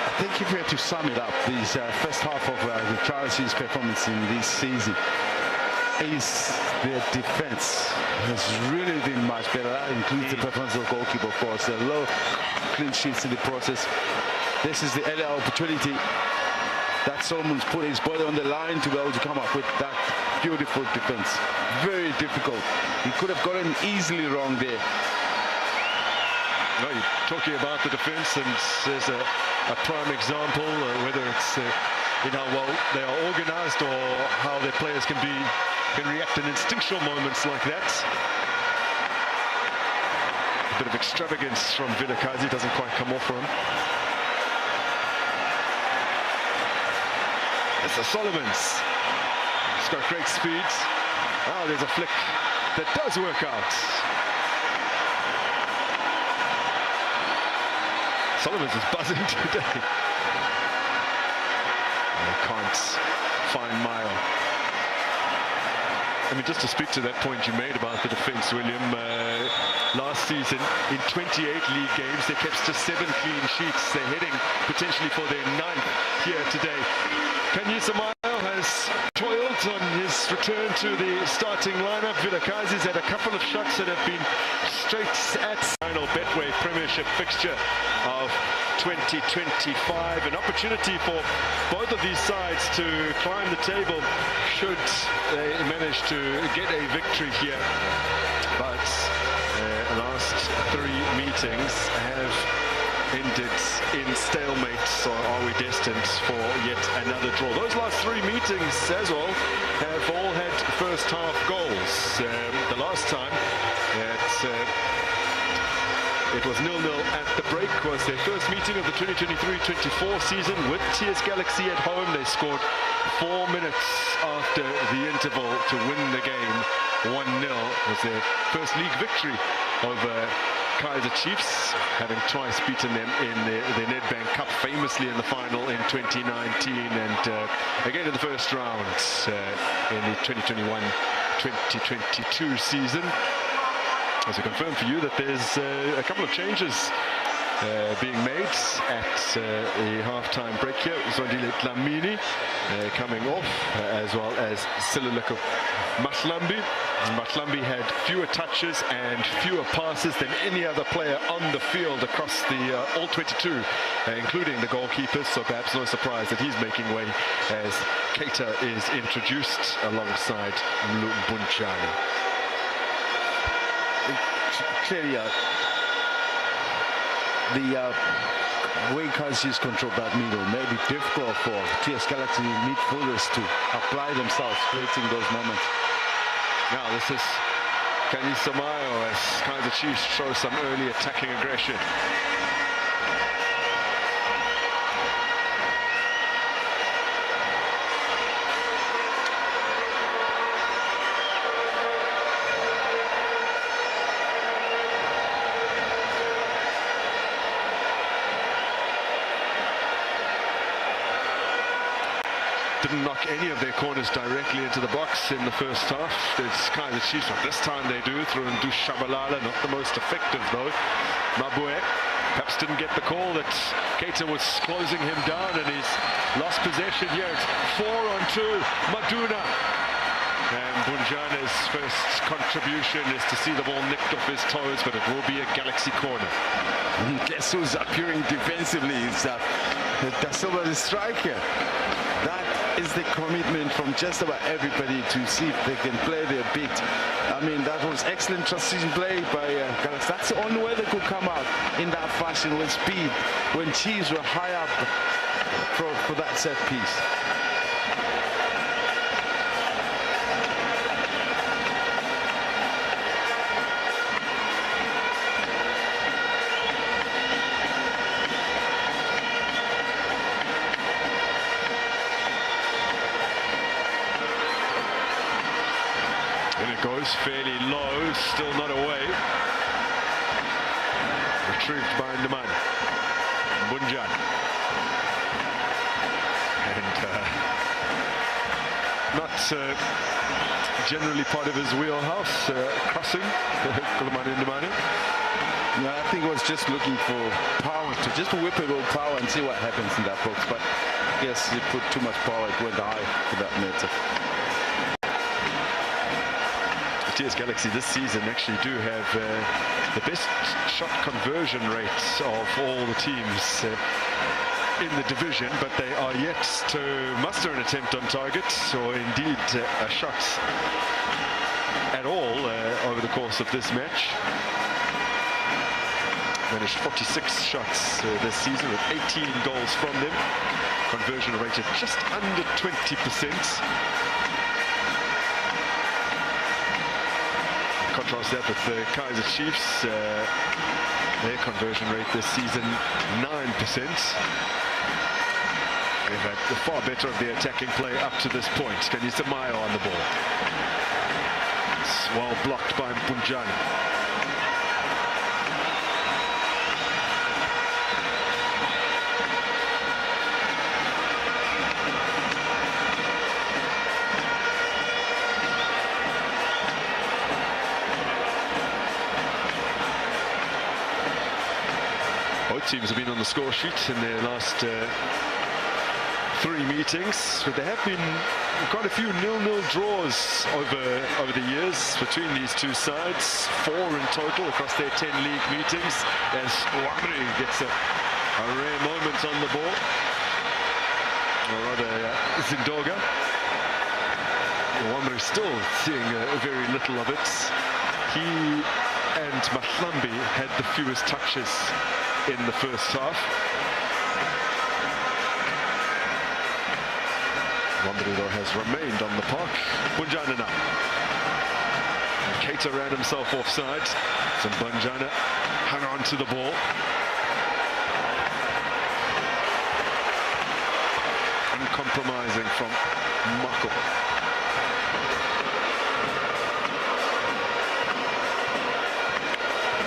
I think if we had to sum it up, this first half of the Kaizer Chiefs' performance in this season is their defense has really been much better. That includes the performance of the goalkeeper, of course. The low clean sheets in the process. This is the early opportunity that Solomon's put his body on the line to be able to come up with that beautiful defense. Very difficult. He could have gotten easily wrong there. No, you're talking about the defense, and there's a prime example, whether it's in how well they are organized or how their players can react in instinctual moments like that. A bit of extravagance from Vilakazi doesn't quite come off for him. It's a Solomons. He's got great speed. Oh, there's a flick that does work out. Solomons is buzzing today. I can't find Mile. I mean, just to speak to that point you made about the defense, William, last season in 28 league games, they kept just 7 clean sheets. They're heading potentially for their 9th here today. Kaizer has toiled on his return to the starting lineup. Vilakazi's had a couple of shots that have been straight at final Betway Premiership fixture of 2025. An opportunity for both of these sides to climb the table should they manage to get a victory here. But the last 3 meetings have ended in stalemate, so are we destined for yet another draw? Those last 3 meetings as well have all had first half goals. The last time it was 0-0 at the break was their first meeting of the 2023-24 season with TS Galaxy at home. They scored 4 minutes after the interval to win the game. 1-0 was their first league victory over Kaizer Chiefs, having twice beaten them in the Nedbank Cup, famously in the final in 2019, and again in the first round in the 2021-2022 season. As I confirm for you that there's a couple of changes being made at the half-time break here. Zondile Dlamini coming off, as well as Siluleko Mahlambi. Mahlambi had fewer touches and fewer passes than any other player on the field across the all 22, including the goalkeepers, so perhaps no surprise that he's making way as Kaizer is introduced alongside Mbunchani. Clearly, the way Kaizer Chiefs control that middle may be difficult for TS Galaxy midfielders to apply themselves, creating those moments. Now this is Kaizer as Kaizer Chiefs show some early attacking aggression. didn't knock any of their corners directly into the box in the first half. There's Kaizer Chiefs, but this time they do through and do Shabalala, not the most effective though. Mabue perhaps didn't get the call that Kaizer was closing him down, and he's lost possession here. It's 4-on-2, Maduna. And Bunjana's first contribution is to see the ball nicked off his toes, but it will be a Galaxy corner. Guess who's appearing defensively? It's Da Silva, the striker. That is the commitment from just about everybody to see if they can play their beat. I mean, that was excellent transition play by Galaxy. That's the only way they could come out in that fashion, with speed, when Chiefs were high up for that set piece. Goes fairly low, still not away. Retrieved by Ndaman. Bunjan. And not generally part of his wheelhouse, crossing. Ndamani. No, I think he was just looking for power, to just whip it with power and see what happens in that box. But yes, he put too much power, it went high for that meter. TS Galaxy this season actually do have the best shot conversion rates of all the teams in the division, but they are yet to muster an attempt on target, or indeed a shot at all over the course of this match. Managed 46 shots this season with 18 goals from them. Conversion rate at just under 20%. Contrast that with the Kaizer Chiefs. Their conversion rate this season, 9%. They've had the far better of their attacking play up to this point. Kanisa Mayo on the ball. It's well blocked by Bunjana. Teams have been on the score sheet in their last 3 meetings, but there have been quite a few 0-0 draws over the years between these two sides. 4 in total across their 10 league meetings, as Wamri gets a rare moment on the ball, or rather Zindoga. Wamri still seeing very little of it. He and Mahlambi had the fewest touches in the first half. Wamri though has remained on the park. Bunjana now. And Kaizer ran himself offside. So Bunjana hung on to the ball. Uncompromising from Mako.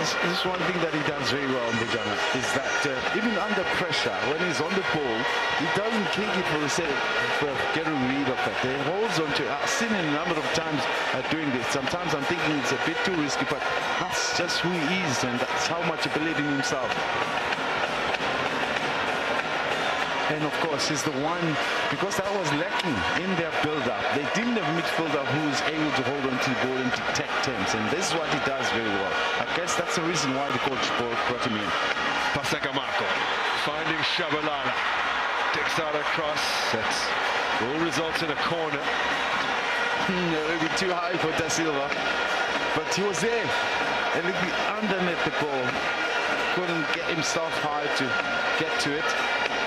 This is one thing that he does very well, Mbujana, is that even under pressure, when he's on the ball, he doesn't kick it for the sake of getting rid of it. He holds on to it. I've seen him a number of times doing this. Sometimes I'm thinking it's a bit too risky, but that's just who he is, and that's how much he believes in himself. And of course, he's the one, because that was lacking in their build-up. They didn't have a midfielder who is able to hold on to the ball and to take attempts, and this is what he does very well. I guess that's the reason why the coach brought him in. Paseka Marco finding Shabalala. Takes out across. That will result in a corner. It'll be too high for Da Silva, but he was there, and it'll be underneath the ball. Couldn't get himself high to get to it.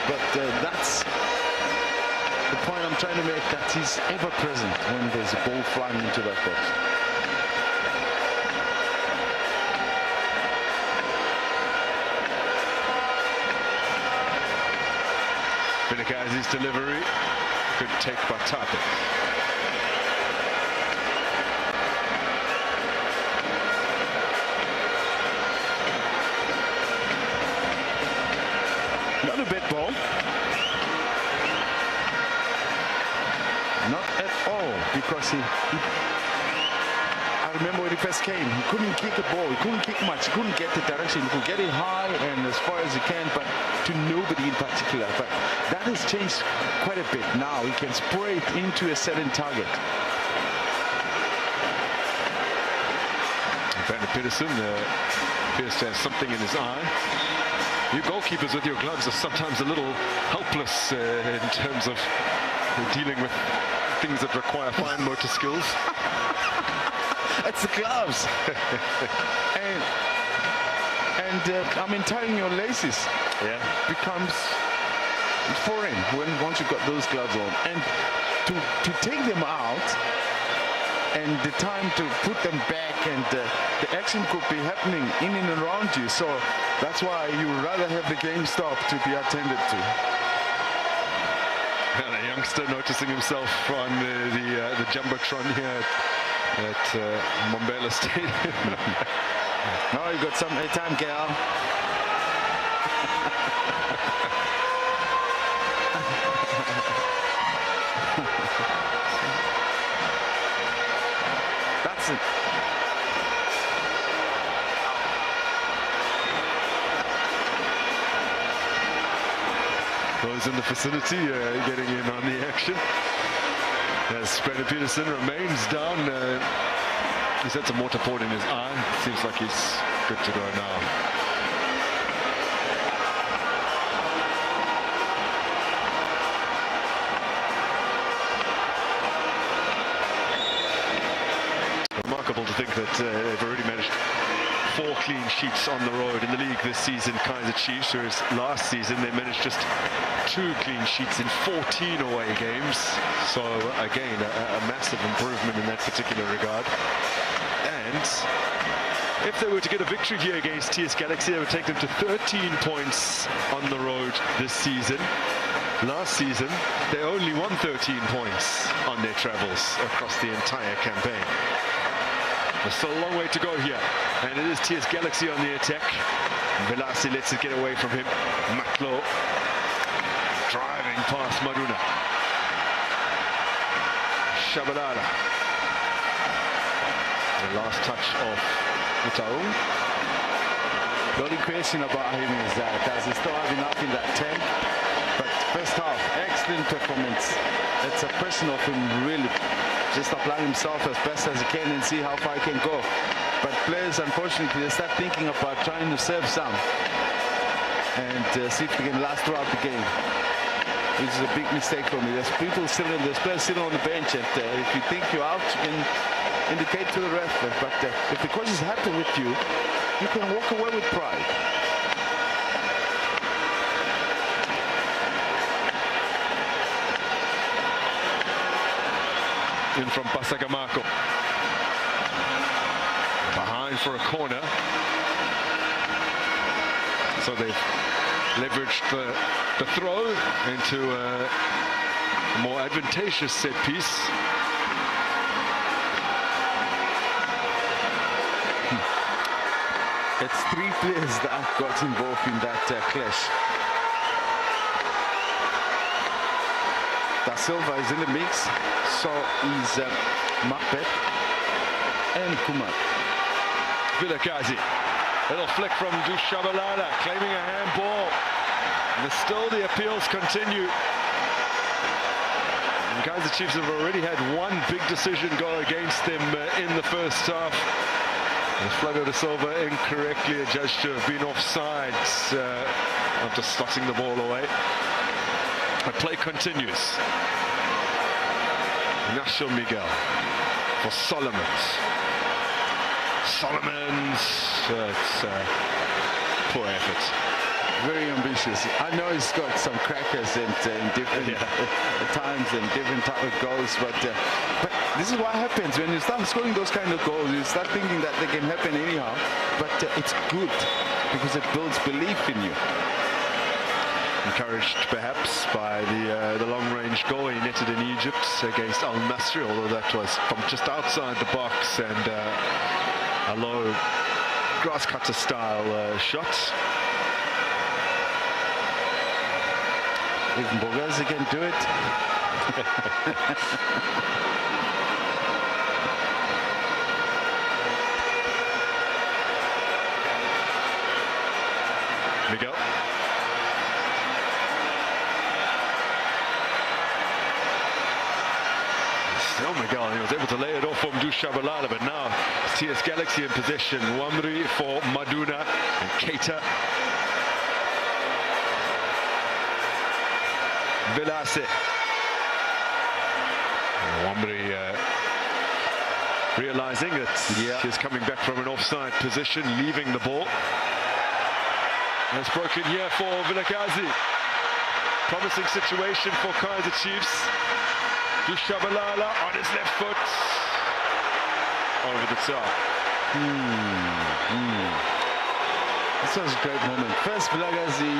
But that's the point I'm trying to make, that he's ever present when there's a ball flying into that box. Benikazi's delivery. Good take by Tape. Not a bit ball. Not at all, because I remember when he first came, he couldn't kick a ball, he couldn't kick much, he couldn't get the direction, he could get it high and as far as he can, but to nobody in particular. But that has changed quite a bit now. He can spray it into a certain target. Brandon Peterson appears to have something in his eye. You goalkeepers with your gloves are sometimes a little helpless in terms of dealing with things that require fine motor skills. It's the gloves. and I mean, tying your laces becomes foreign once you've got those gloves on. And to take them out and the time to put them back, and the action could be happening in and around you. So that's why you would rather have the game stop to be attended to. And a youngster noticing himself on the Jumbotron here at Mbombela Stadium. Now you got some time, girl. That's it. Those in the vicinity getting in on the action. As Brandon Peterson remains down, he's had some water poured in his eye. Seems like he's good to go now. Remarkable to think that they've already managed 4 clean sheets on the road in the league this season, Kaizer Chiefs, whereas last season they managed just 2 clean sheets in 14 away games. So again, a massive improvement in that particular regard. And if they were to get a victory here against TS Galaxy, it would take them to 13 points on the road this season. Last season, they only won 13 points on their travels across the entire campaign. There's still a long way to go here, and it is TS Galaxy on the attack. Velasi lets it get away from him. Matlo driving past Maruna. Shabalala. The last touch of Utaung. The only question about him is that does he still have enough in that tank? But first half, excellent performance. It's a question of him really just applying himself as best as he can and see how far he can go. But players, unfortunately, they start thinking about trying to save some and see if they can last throughout the game, which is a big mistake for me. There's people sitting, there's players sitting on the bench, and if you think you're out, you can indicate to the ref. But if the coach is happy with you, you can walk away with pride. In from Pasagamako. Behind for a corner. So they've leveraged the throw into a more advantageous set piece. It's 3 players that got involved in that clash. Da Silva is in the mix, so is Macbeth and Kumar. Vilakazi, little flick from Dushabalala, claiming a handball. And still the appeals continue. And Kaizer Chiefs have already had 1 big decision go against them in the first half. And Flavio da Silva incorrectly adjudged to have been offside after slotting the ball away. The play continues. Ignacio Miguel for Solomons. It's poor effort. Very ambitious. I know he's got some crackers and different times and different type of goals, but this is what happens when you start scoring those kind of goals. You start thinking that they can happen anyhow, but it's good because it builds belief in you. Encouraged perhaps by the long-range goal he netted in Egypt against Al Masry, although that was from just outside the box and a low grass cutter style shot. If Mbogezi can do it. Miguel. Still Miguel, he was able to lay it off from Shabalala, but now TS Galaxy in possession. Wamri for Maduna and Keita. Velase. Wamri realizing that she's coming back from an offside position, leaving the ball. And it's broken here for Vilakazi. Promising situation for Kaizer Chiefs. Dushabalala on his left foot. Over the top. This was a great moment. First, Vilakazi,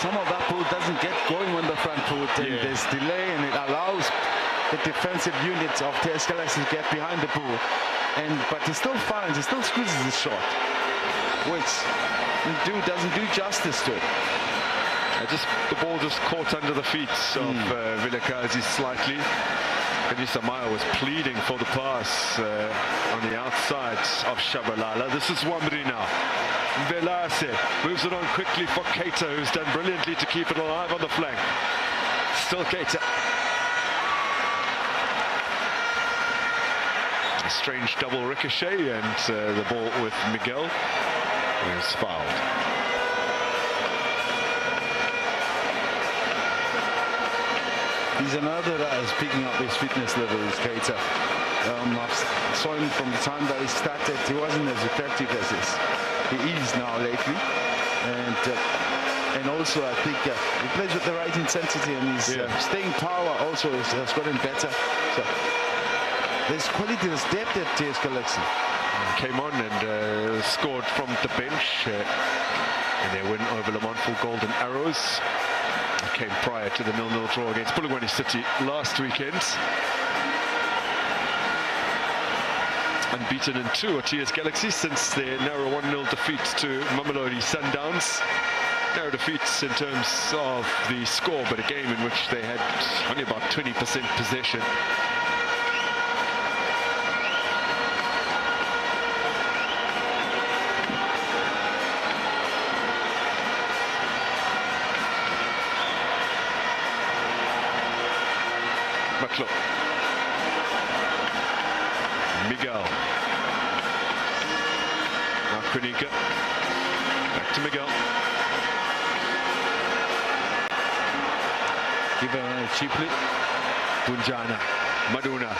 some of that ball doesn't get going on the front foot, and there's delay, and it allows the defensive units of TS Galaxy to get behind the ball. But he still finds, he still squeezes the shot, which doesn't do justice to it. The ball just caught under the feet of Vilakazi slightly. Kanisa Maya was pleading for the pass on the outside of Shabalala. This is Wamri now. Velase moves it on quickly for Keita, who's done brilliantly to keep it alive on the flank. Still Keita. A strange double ricochet, and the ball with Miguel is fouled. He's another that is picking up his fitness levels, Keita. I saw him from the time that he started. He wasn't as effective as he is now lately. And also, I think he plays with the right intensity, and his staying power also has gotten better. So there's quality, there's depth at TS Galaxy. Came on and scored from the bench in their win over Le Mans for Golden Arrows. Came prior to the 0-0 draw against Bulugwani City last weekend. Unbeaten in 2 at TS Galaxy since their narrow 1-0 defeat to Mamelodi Sundowns. Narrow defeats in terms of the score, but a game in which they had only about 20% possession. Miguel. Now Kunika. Back to Miguel. Give it cheaply. Bunjana. Maduna.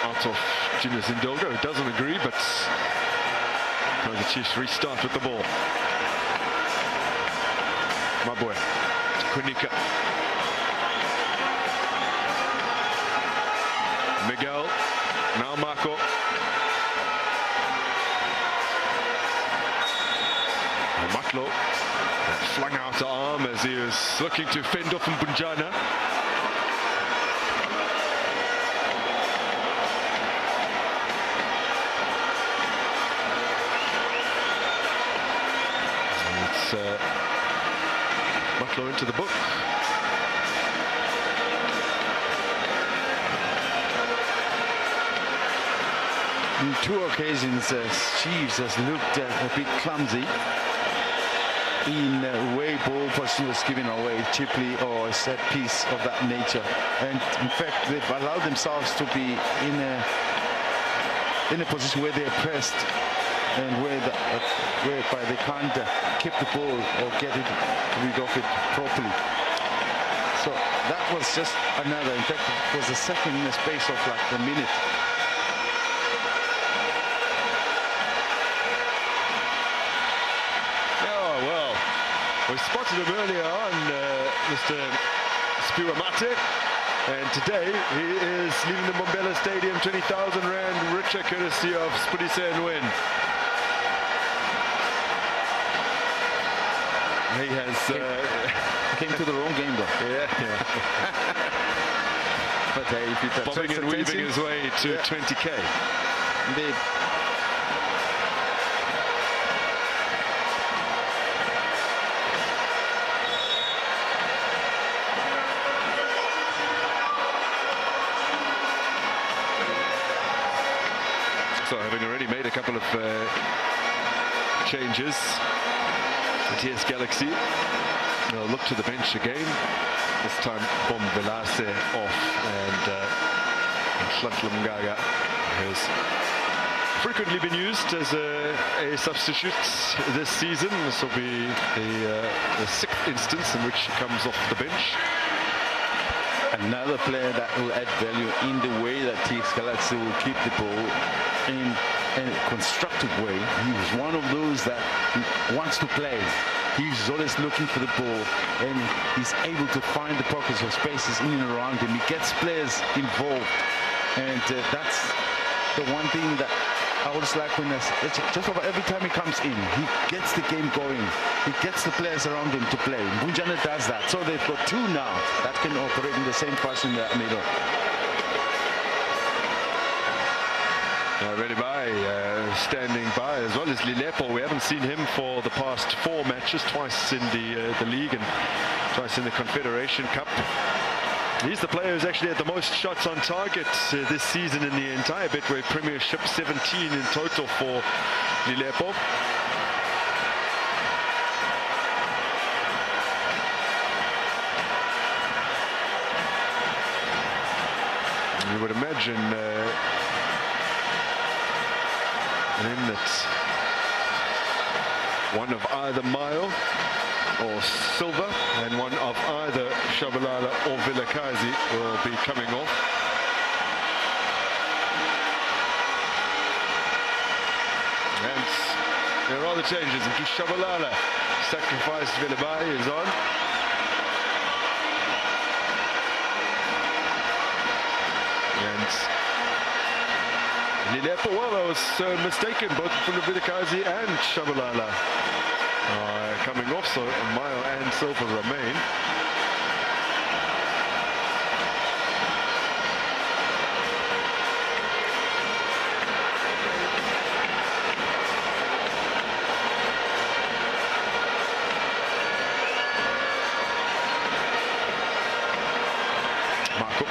Out of Junior Zindolgo, who doesn't agree, but the Chiefs restart with the ball. Mabwe to Kunika. Miguel. Now Marco. And Matlo flung out the arm as he was looking to fend off Bunjana. Matlo into the book. On 2 occasions, Chiefs has looked a bit clumsy in the way ball position was given away cheaply or a set piece of that nature. And in fact, they've allowed themselves to be in a position where they're pressed and whereby they can't keep the ball or get it rid of it properly. So that was just another. In fact, it was a second in the space of like a minute. We spotted him earlier on, Mr. Spiramate, and today he is leaving the Mbombela Stadium 20,000 Rand richer courtesy of Spudisa and Win. He has came to the wrong game though. Yeah. but if it bobbing and weaving his way to 20k. Indeed. So having already made a couple of changes, the TS Galaxy will look to the bench again. This time Bom Velase off, and Hlantla Mgaga has frequently been used as a substitute this season. This will be the 6th instance in which he comes off the bench. Another player that will add value in the way that TS Galaxy will keep the ball in a constructive way. He's one of those that wants to play. He's always looking for the ball, and he's able to find the pockets of spaces in and around him. He gets players involved, and that's the one thing that I always like when just about every time he comes in, he gets the game going. He gets the players around him to play. Bunjana does that. So they've got 2 now that can operate in the same fashion in the middle. Ready by, standing by, as well as Lilepo. We haven't seen him for the past 4 matches, twice in the league and twice in the Confederation Cup. He's the player who's actually had the most shots on target this season in the entire Betway Premiership, 17 in total for Lilepo. You would imagine then that one of either Mayo or Silva and one of either Shabalala or Vilakazi will be coming off. And there are other changes. Shabalala sacrificed, Villabai is on. And Lilepo, well, I was mistaken. Both Vilakazi and Shabalala coming off, so Mayo and Silva remain. Marco.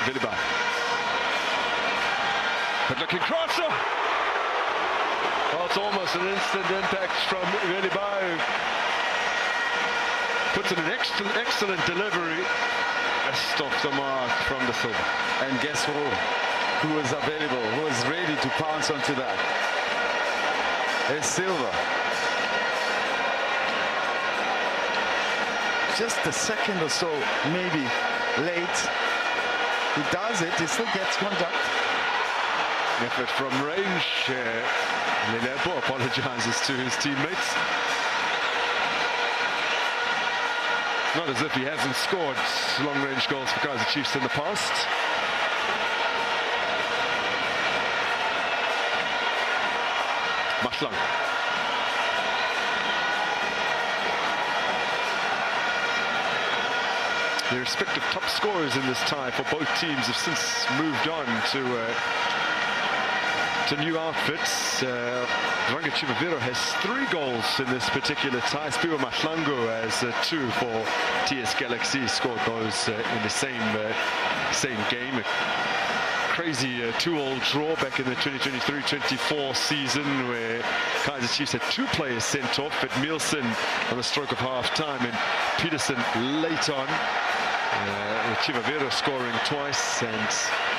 Villibai. But looking crosser. Well, it's almost an instant impact from Villibai. Puts in an excellent delivery. Just off the mark from the Silva. And guess who was available, who was ready to pounce onto that? It's Silva. Just a second or so, maybe late. He does it, he still gets contact. Effort from range. Lilepo apologizes to his teammates. Not as if he hasn't scored long-range goals for Kaizer Chiefs in the past. Mashlang. The respective top scorers in this tie for both teams have since moved on to new outfits. Ranga Chivaviro has 3 goals in this particular tie. Spiwa Mahlangu has 2 for TS Galaxy. Scored those in the same game. A crazy 2-all draw back in the 2023-24 season, where Kaizer Chiefs had 2 players sent off, at Nielsen on the stroke of half-time and Peterson late on. Chivaviro scoring twice and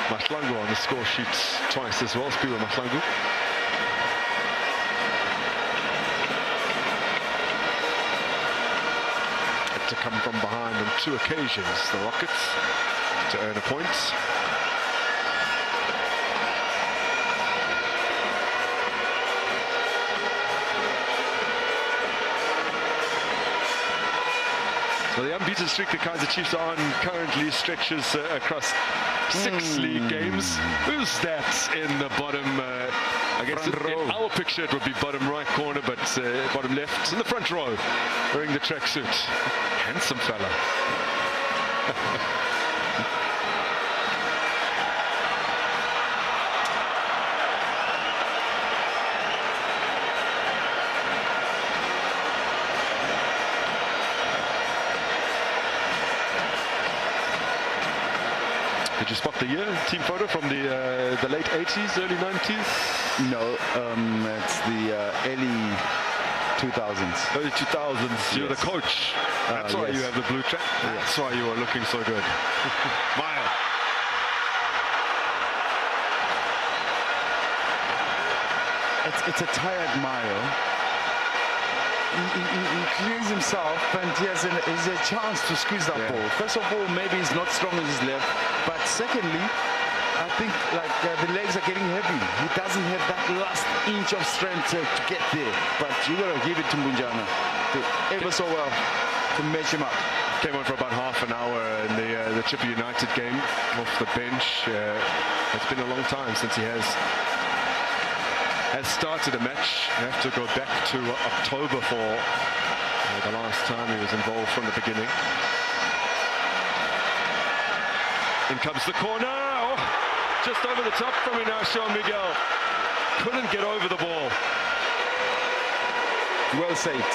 Mahlangu on the score sheet twice as well. Spiwa Mahlangu. Had to come from behind on 2 occasions, the Rockets, to earn a point. So the unbeaten streak the Kaizer Chiefs are on currently stretches across 6 league games. Who's that in the bottom I guess Front row. in our picture it would be bottom right corner, but bottom left in the front row, wearing the tracksuit. Handsome fella. Did you spot the year team photo from the late 80s, early 90s? No, it's the early 2000s. Early 2000s. Yes. You're the coach. That's why yes. you have the blue track. That's why you are looking so good. Mile. It's a tired Mile. He clears himself and he has a chance to squeeze that ball. First of all, maybe he's not strong on his left, but secondly, I think like the legs are getting heavy. He doesn't have that last inch of strength to get there. But you gotta give it to Mbunjana ever so well to match him up. Came on for about half an hour in the Chipper United game off the bench. It's been a long time since he has started a match. You have to go back to October for the last time he was involved from the beginning. In comes the corner. Oh, just over the top from Ignacio Miguel. Couldn't get over the ball. Well saved.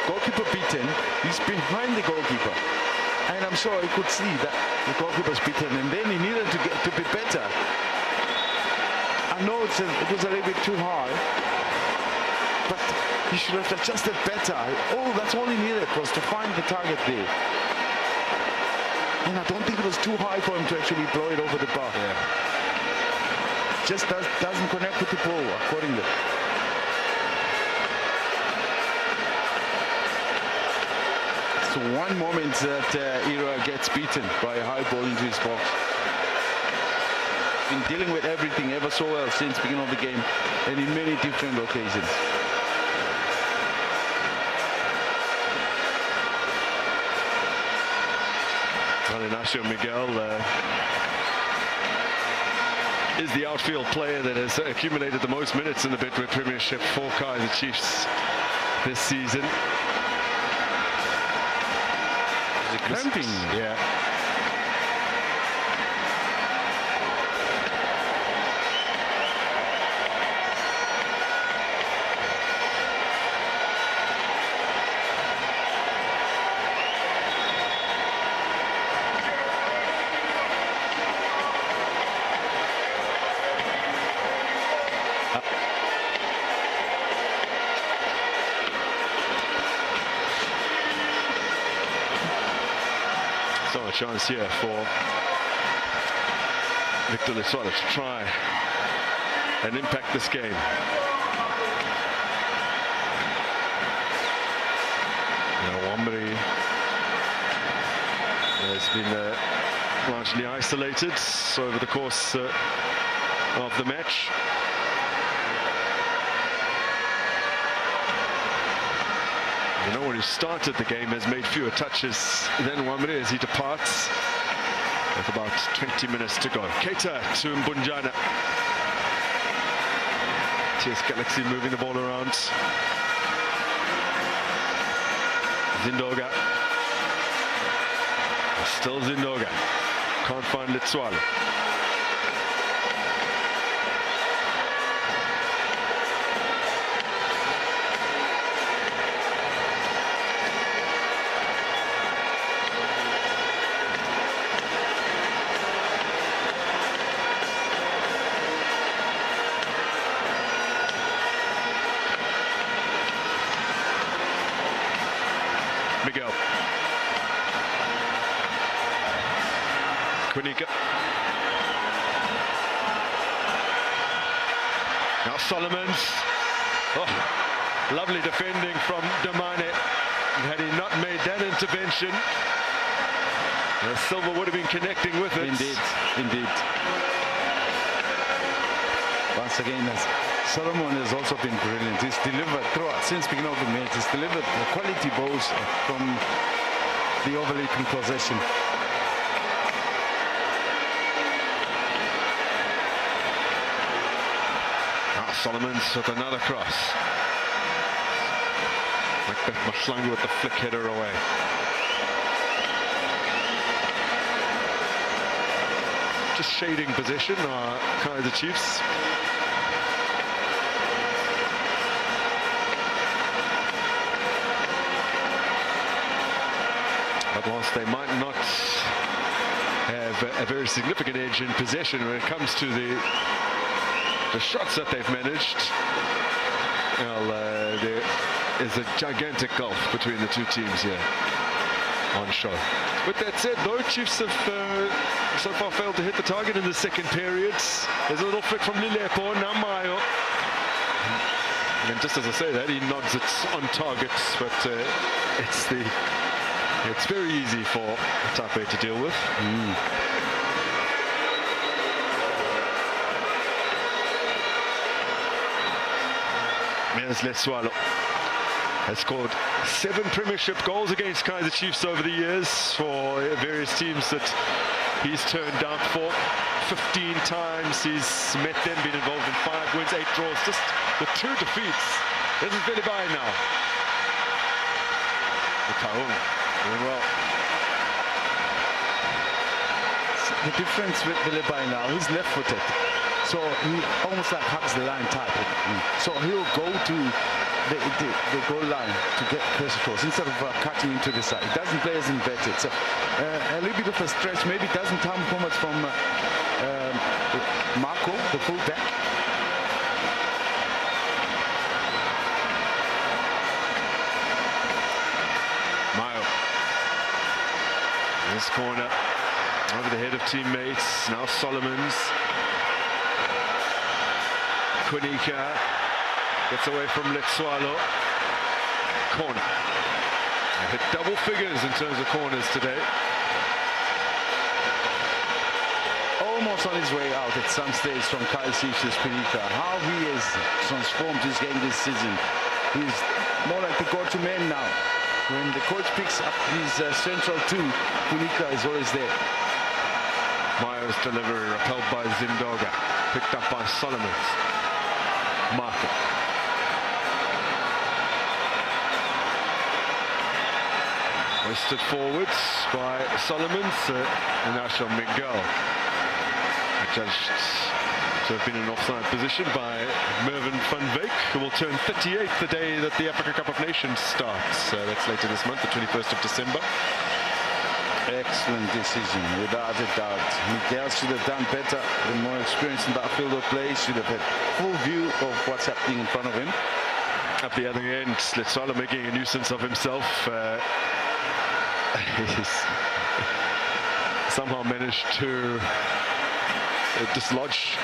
Goalkeeper beaten. He's behind the goalkeeper. And I'm sure he could see that the goalkeeper's beaten. And then he needed to be better. I know it was a little bit too high, but he should have adjusted better. That's all he needed was to find the target there. And I don't think it was too high for him to actually blow it over the bar. Yeah. Just doesn't connect with the ball accordingly. So one moment that Ira gets beaten by a high ball into his box. Been dealing with everything ever so well since the beginning of the game and in many different occasions. Well, Ignacio Miguel is the outfield player that has accumulated the most minutes in the Betway Premiership for Kaizer Chiefs this season. Cramping. Yeah. So a chance here for Victor Lesuala to try and impact this game. Wambri has been largely isolated over the course of the match. When he started the game, has made fewer touches than Wambri as he departs with about 20 minutes to go. Keita to Mbunjana. TS Galaxy moving the ball around. Zindoga. Still Zindoga. Can't find Lesuala. Miguel. Quinica. Now Solomons. Oh, lovely defending from Damane. Had he not made that intervention, Silva would have been connecting with it. Indeed. Once again, Solomon has also been brilliant. He's delivered throughout since beginning of the match. He's delivered quality balls from the overlapping possession. Solomons with another cross. Mahlangu with the flick header away. Just shading possession are Kaizer Chiefs. But whilst they might not have a very significant edge in possession when it comes to the shots that they've managed, well, there is a gigantic gulf between the two teams here on show. With that said, though, Chiefs have so far failed to hit the target in the second period. There's a little flick from Lilepo, now Mayo. And just as I say that, he nods it on target, but it's very easy for Tape to deal with. Here's Leswalo. Has scored 7 Premiership goals against Kaizer Chiefs over the years for various teams that he's turned down for. 15 times he's met them, been involved in 5 wins, 8 draws, just the 2 defeats. This is Velibai now. Kaung doing well. The difference with Velibai now, he's left-footed. So he almost like hugs the line type. So he'll go to the goal line to get pressure across instead of cutting into the side. He doesn't play as inverted. So a little bit of a stretch. Maybe doesn't come so much from Marco, the fullback. Mayo. This corner over the head of teammates. Now Solomons. Kunika gets away from Letsualo. Corner. They hit double figures in terms of corners today. Almost on his way out at some stage from Kaizer Chiefs' Kunika. How he has transformed his game this season. He's more like the go-to man now. When the coach picks up his central two, Kunika is always there. Mayo's delivery repelled by Zindoga. Picked up by Solomons. Marco. Hoisted forwards by Solomons. And now shall Miguel. Judged to have been in an offside position by Mervyn van Wyk, who will turn 38 the day that the Africa Cup of Nations starts. That's later this month, the 21st of December. Excellent decision, without a doubt. Miguel should have done better. The more experienced in that field of play, should have had full view of what's happening in front of him. At the other end, Letsualo making a nuisance of himself. He's somehow managed to dislodge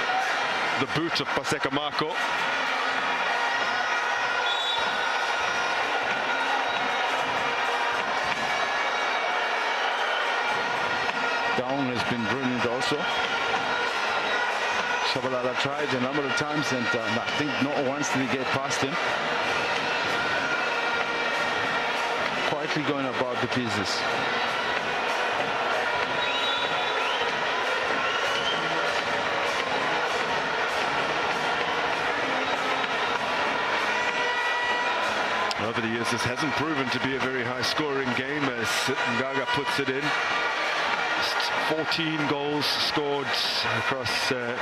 the boot of Paseka Marco. Down has been brilliant also. Shabalala tried a number of times and I think not once did he get past him. Quietly going about the pieces. Over the years, this hasn't proven to be a very high-scoring game as Ngaga puts it in. 14 goals scored across the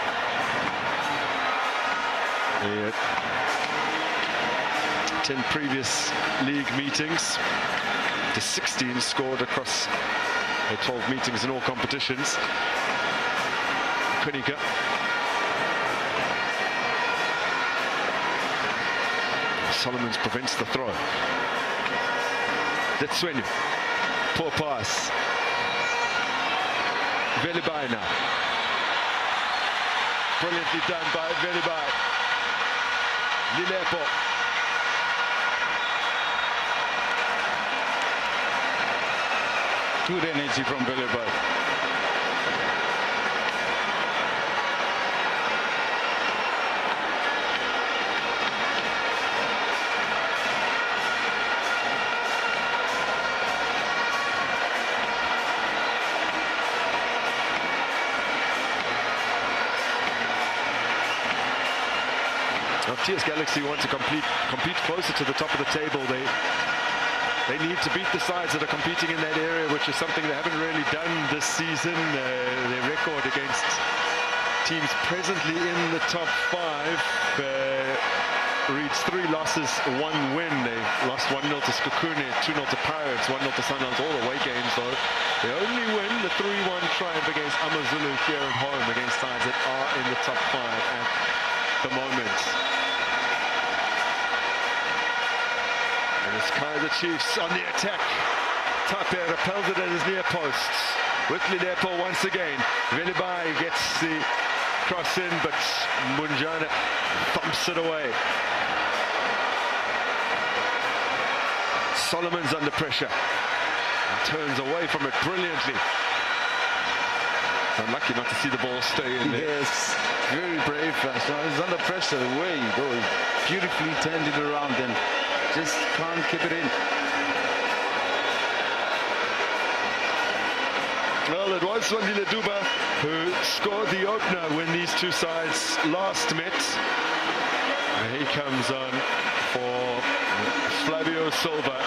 10 previous league meetings. To 16 scored across 12 meetings in all competitions. Kunika. Solomons prevents the throw. Detswenyu. Poor pass. Velibai now. Brilliantly done by Velibai. Lilepo. Good energy from Velibai. Now, TS Galaxy want to compete closer to the top of the table. They need to beat the sides that are competing in that area, which is something they haven't really done this season. Their record against teams presently in the top 5 reads 3 losses, 1 win. They lost 1-0 to Skukune, 2-0 to Pirates, 1-0 to Sundowns, all away games though. They only win the 3-1 triumph against Amazulu here at home against sides that are in the top 5 at the moment. And it's Kaizer Chiefs on the attack. Tape repels it at his near post. With Lilepo once again. Velibai gets the cross in, but Munjana thumps it away. Solomon's under pressure and turns away from it brilliantly. Unlucky not to see the ball stay in there. Yes, very brave. He's under pressure. The way he goes, beautifully turned it around and just can't keep it in. Well, it was Swandile Duba who scored the opener when these two sides last met. And he comes on for Flavio Silva,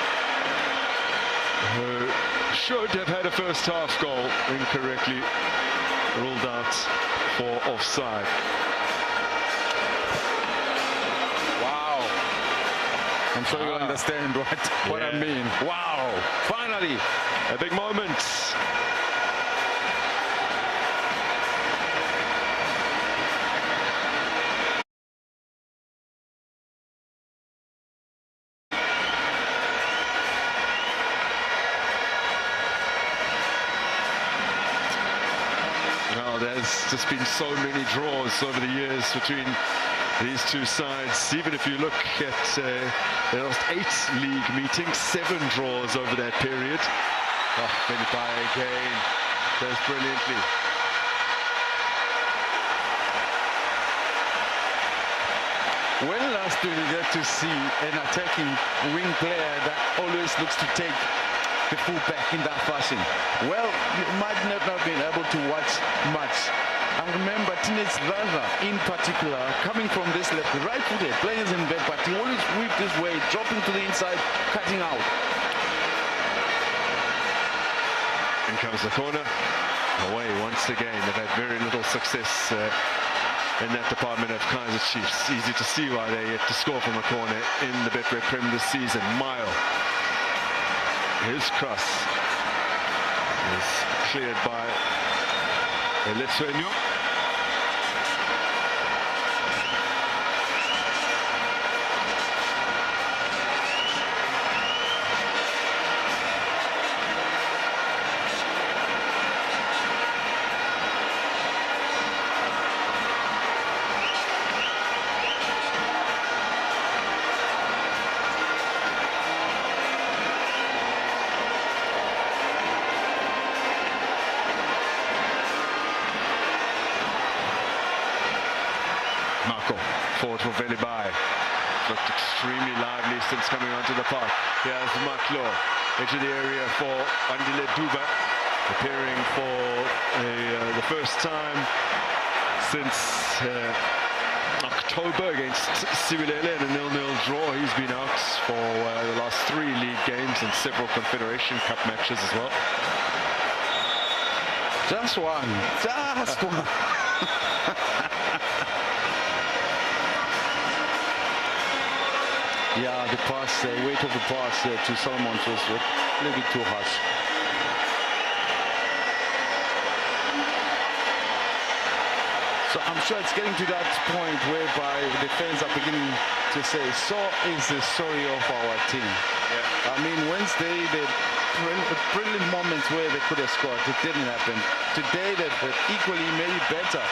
who should have had a first half goal, incorrectly ruled out for offside. Wow. I'm sure you understand what I mean. Wow. Finally. A big moment. There's just been so many draws over the years between these two sides. Even if you look at the last 8 league meetings, 7 draws over that period. Oh, Benipai again does brilliantly. When last did we get to see an attacking wing player that always looks to take the fullback in that fashion? Well, you might not have been able to watch much. I remember Teenage Lava in particular coming from this left, right-footed, playing in bed, but he always whipped this way, dropping to the inside, cutting out. In comes the corner. Away once again. They've had very little success in that department of Kaizer Chiefs. Easy to see why they yet to score from a corner in the Betway Prem this season. Mile. His cross is cleared by Elitsuenyo. Forward for Velibai. Looked extremely lively since coming onto the park. Here's Maklo. Edge of the area for Andile Duba. Appearing for the first time since October against Sibilele in a 0-0 draw. He's been out for the last 3 league games and several Confederation Cup matches as well. Just one. Just one. Yeah, the pass, weight of the pass to Solomon was a little bit too harsh. So I'm sure it's getting to that point whereby the fans are beginning to say, so is the story of our team. Yeah. I mean, Wednesday, the brilliant moments where they could have scored, it didn't happen. Today, they're equally, maybe better.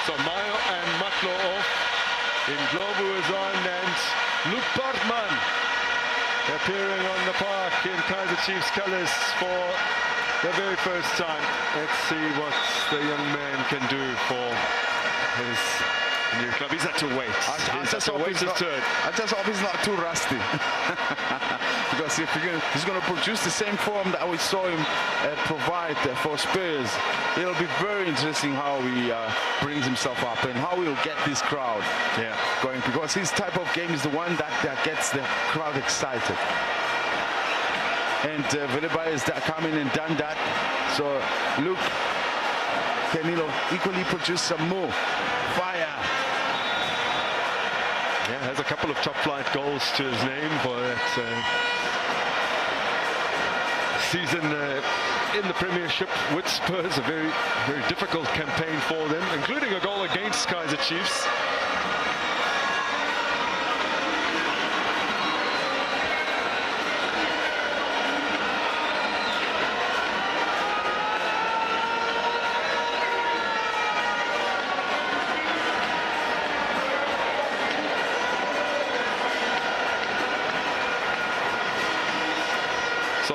So Mayo and Maklo off. In Globo is on, and Luke Bartman appearing on the park in Kaizer Chiefs colours for the very first time. Let's see what the young man can do for his new club. He's had to wait. I just hope he's not too rusty. because if he's going to produce the same form that we saw him provide for Spurs, it'll be very interesting how he brings himself up and how he'll get this crowd going, because his type of game is the one that gets the crowd excited. And Velibai has come in and done that. So look, can he equally produce some more fire? Yeah, has a couple of top flight goals to his name for that season in the Premiership with Spurs. A very, very difficult campaign for them, including a goal against Kaizer Chiefs. So,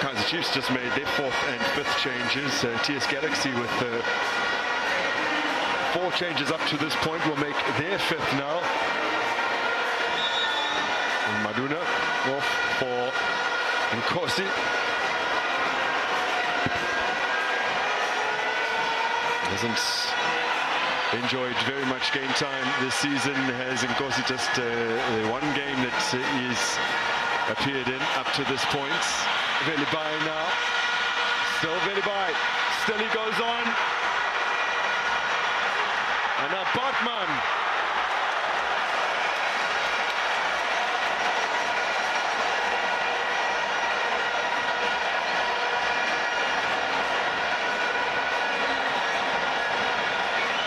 Kaizer Chiefs just made their 4th and 5th changes. TS Galaxy with 4 changes up to this point will make their 5th now. And Maduna off for Nkosi. Hasn't enjoyed very much game time this season. Has Nkosi just the one game that he's appeared in up to this point. Velibai now. Still Velibai. Still he goes on. And now Bartman.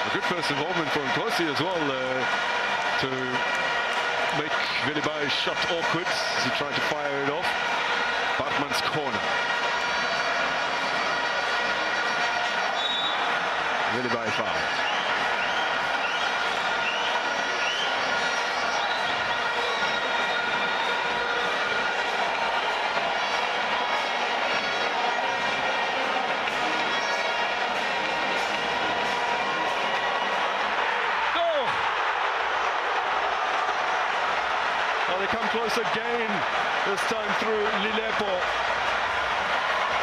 A good first involvement for Nkosi as well to make Velibai's shot awkward as he tried to fire it off. Bartman's corner. Velibai foul. They come close again, this time through Lilepo.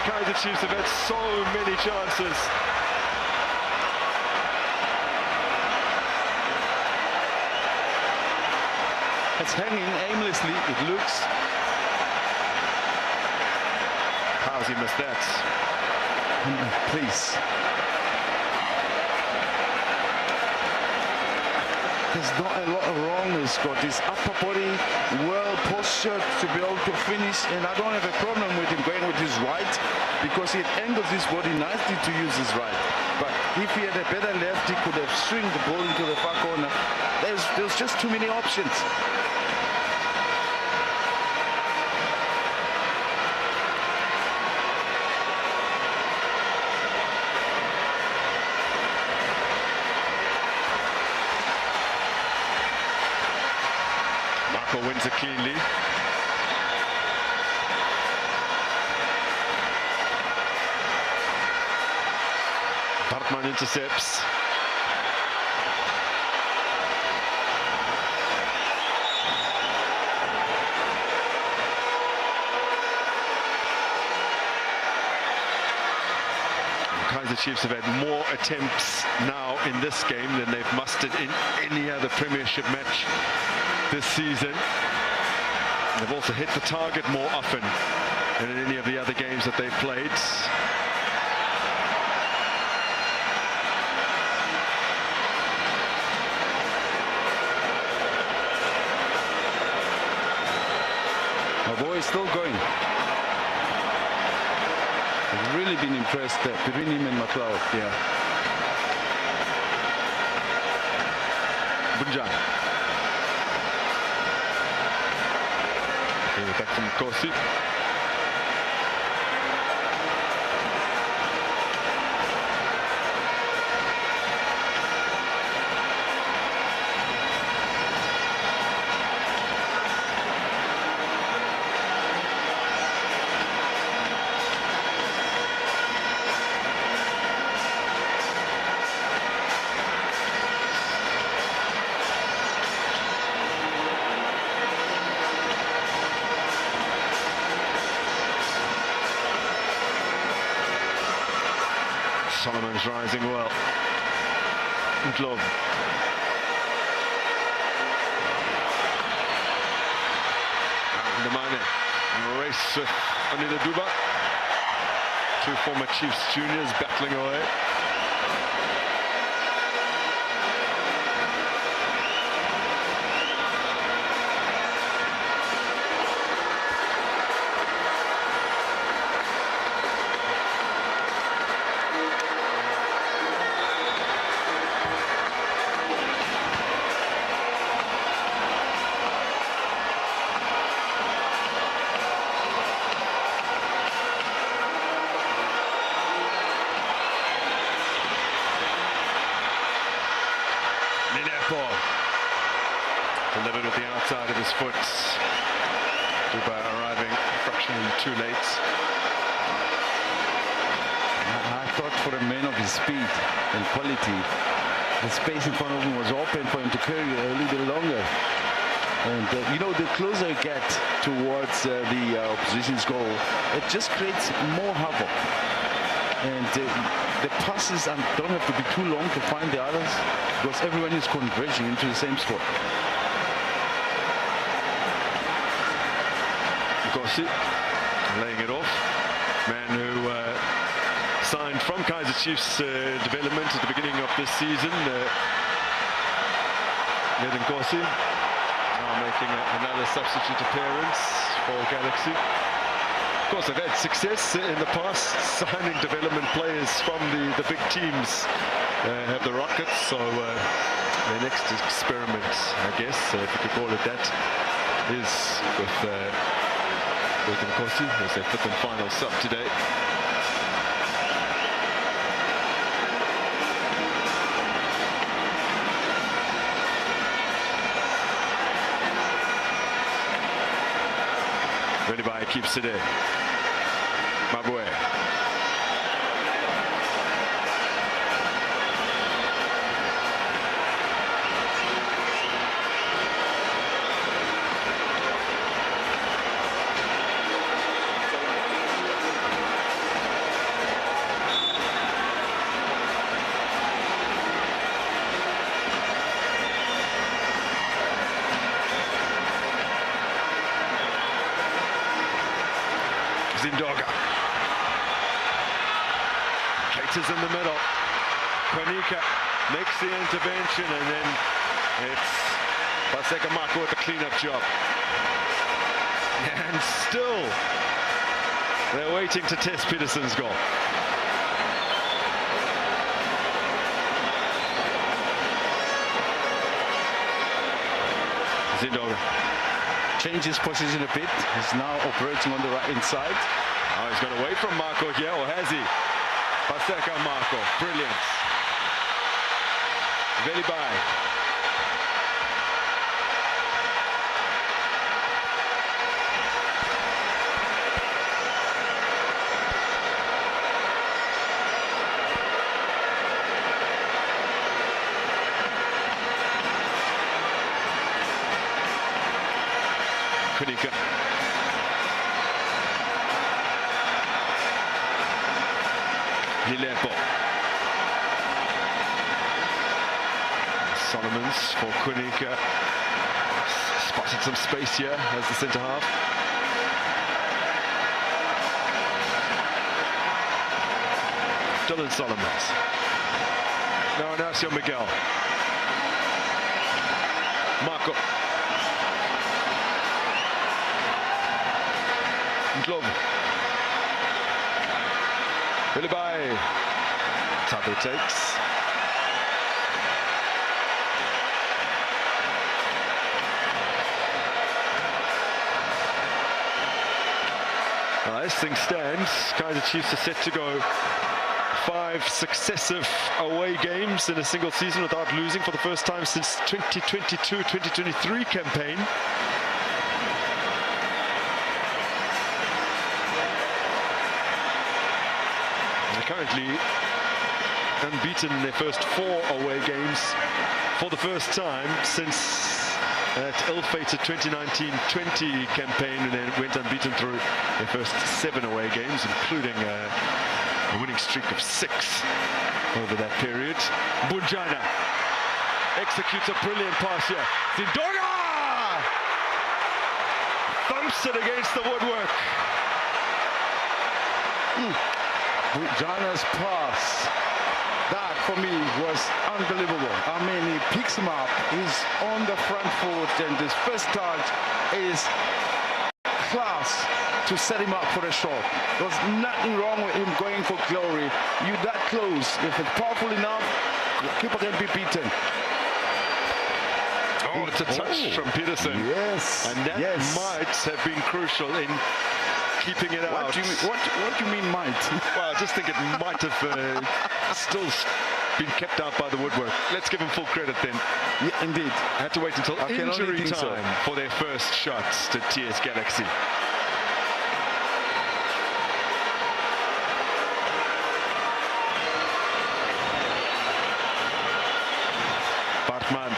Kaizer Chiefs have had so many chances. It's hanging aimlessly, it looks. How's he missed that? Please. There's not a lot of wrong. He's got his upper body well postured to be able to finish, and I don't have a problem with him going with his right, because he angles his body nicely to use his right. But if he had a better left, he could have swung the ball into the far corner. There's just too many options. Wins it cleanly. Bartman intercepts. Kaizer Chiefs have had more attempts now in this game than they've mustered in any other Premiership match this season. They've also hit the target more often than in any of the other games that they've played. Our boy is still going. I've really been impressed between him and McLeod. Yeah. Bunjan. Back from Nkosi. Solomon's rising well. Glove. The Mane. Race with Anita Duba. Two former Chiefs juniors battling away. Delivered with the outside of his foot. Duba arriving fractionally too late. I thought for a man of his speed and quality, the space in front of him was open for him to carry a little bit longer. And you know, the closer you get towards the opposition's goal, it just creates more havoc. And the passes don't have to be too long to find the others, because everyone is converging into the same spot. Gossi laying it off. Man who signed from Kaizer Chiefs development at the beginning of this season. Nathan Gossi now making another substitute appearance for Galaxy. Of course, they've had success in the past signing development players from the big teams. Have the Rockets, so their next experiment, I guess, if you could call it that, is with Nkosi as their fifth and final sub today. Velibai keeps it in. Mabue. Zindoga. Caters in the middle. Konika makes the intervention, and then it's Paseka Marco with the cleanup job. And still, they're waiting to test Peterson's goal. Zindoga. Changes position a bit. He's now operating on the right inside. Oh, he's gone away from Marco here, or has he? Paseka Marco, brilliant. Velibai. Kunika. Lilepo. Solomons for Kunika. Spotted some space here as the centre half. Dylan Solomons. Now Inacio Miguel. Marco. Glove. Velibai. Tabu takes. As things stand, Kaizer Chiefs are set to go 5 successive away games in a single season without losing for the first time since 2022-2023 campaign. Currently unbeaten in their first 4 away games for the first time since that ill-fated 2019-20 campaign, and then went unbeaten through their first 7 away games, including A winning streak of 6 over that period. Bunjana executes a brilliant pass here. Zindonga thumps it against the woodwork. Bunjana's pass, that for me was unbelievable. I mean, he picks him up, he's on the front foot, and his first touch is class to set him up for a shot. There's nothing wrong with him going for glory. You that close, if it's powerful enough, keeper can be beaten. Oh, it's a touch from Peterson. Yes. And that might have been crucial in keeping it out. What do you mean might? Well, I just think it might have still been kept out by the woodwork. Let's give him full credit then. Yeah, indeed. Had to wait until injury time for their first shots to TS Galaxy. Bartman,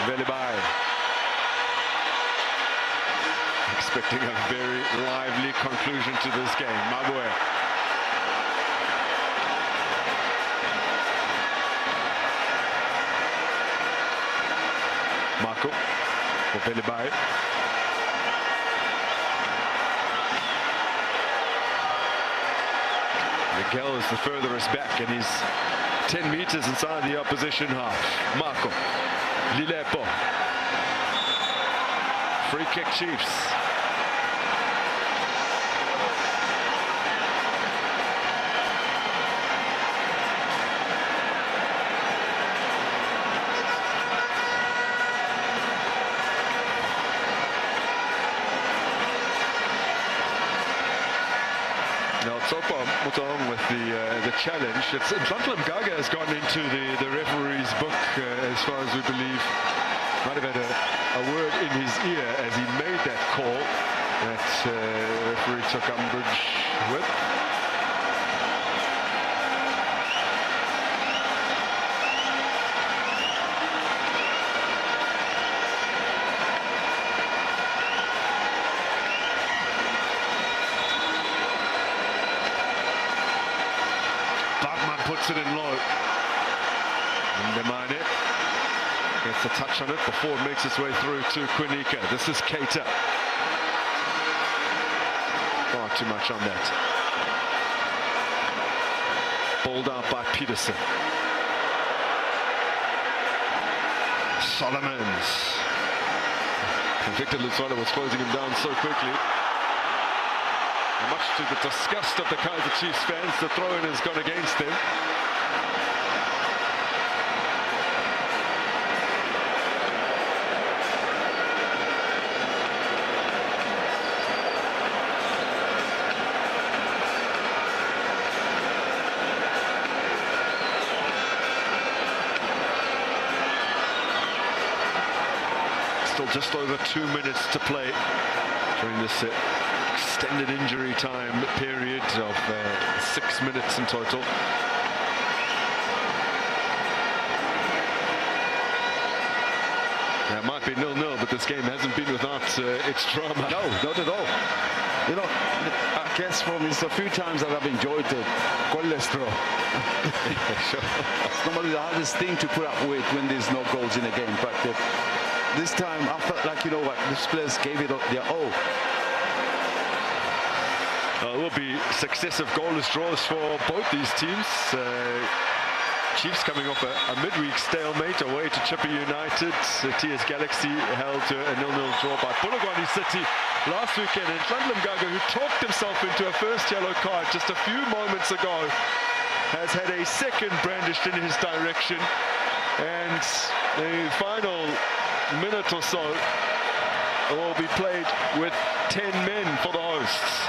Velibai. Expecting a very lively conclusion to this game. Mabue. Marco for Velibai. Miguel is the furthest back and he's 10 meters inside the opposition half. Marco. Lilepo. Free kick Chiefs. Now Tsopa Mutong with the challenge. It's Ntlanhla Mgaga has gone into the referee's book as far as we believe. Might have had a word in his ear as he made that call that referee took umbrage with. Puts it in low. And Demane gets a touch on it before it makes its way through to Quinika. This is Keita. Far too much on that. Balled out by Peterson. Solomons. Victor Lutswala was closing him down so quickly. Much to the disgust of the Kaizer Chiefs fans, the throw-in has gone against them. Still just over 2 minutes to play during this extended injury time period of 6 minutes in total. Now, it might be 0-0, but this game hasn't been without its drama. No, not at all. You know, I guess from it's a few times that I've enjoyed it. Cholesterol. Sure. It's normally the hardest thing to put up with when there's no goals in a game, but this time I felt like, you know what, this players gave it their all. There will be successive goalless draws for both these teams. Chiefs coming off a midweek stalemate away to Chippa United. TS Galaxy held to a 0-0 draw by Polokwane City last weekend. And Ntlanhla Mgaga, who talked himself into a first yellow card just a few moments ago, has had a second brandished in his direction. And the final minute or so will be played with 10 men for the hosts.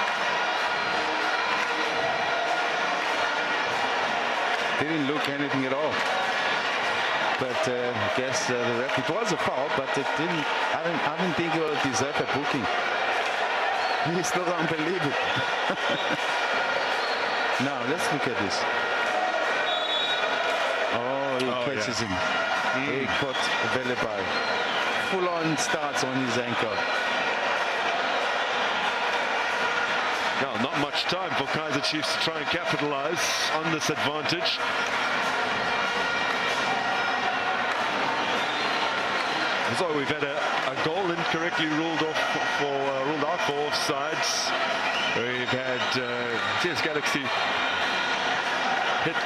Didn't look anything at all, but I guess the ref, it was a foul, but it didn't. I didn't think it would deserve a booking. He still don't believe it. Now let's look at this. Oh, he catches him. He caught Velibai. Full-on starts on his ankle. Now, not much time for Kaizer Chiefs to try and capitalize on this advantage. So we've had a goal incorrectly ruled out for offsides. We've had TS Galaxy hit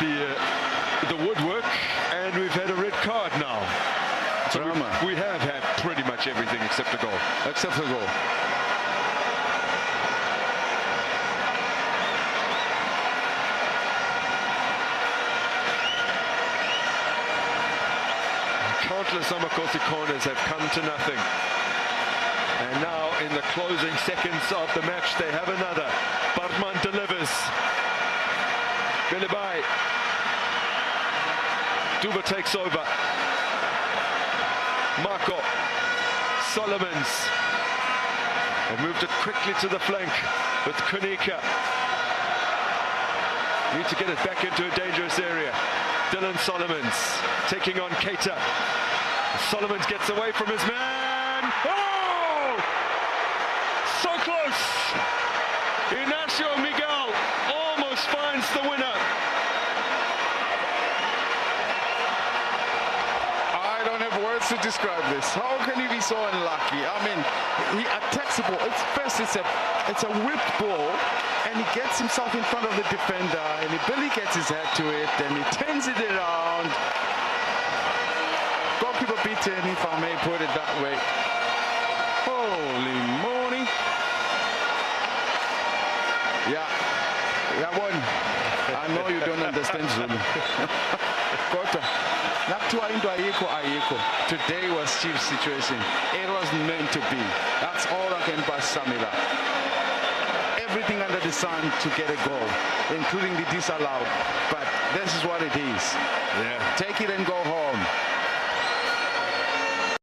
the woodwork, and we've had a red card now. So we have had pretty much everything except a goal. Except a goal. Countless Amakosi corners have come to nothing. And now in the closing seconds of the match, they have another. Bartman delivers. Bilibai. Duba takes over. Marco. Solomons. They moved it quickly to the flank with Kunika. Need to get it back into a dangerous area. Dylan Solomons taking on Keita. Solomons gets away from his man. Oh! So close. Ignacio Miguel almost finds the winner. I don't have words to describe this. How can he be so unlucky? I mean, he attacks the ball. It's a whipped ball, and he gets himself in front of the defender, and Billy gets his head to it, and he turns it around. Goalkeeper beaten, if I may put it that way. Holy moly. Yeah, that one. I know you don't understand Zulu. Kota. Today was Chiefs' situation. It was meant to be. That's all I can sum it up. Everything under the sun to get a goal, including the disallowed. But this is what it is. Yeah. Take it and go home.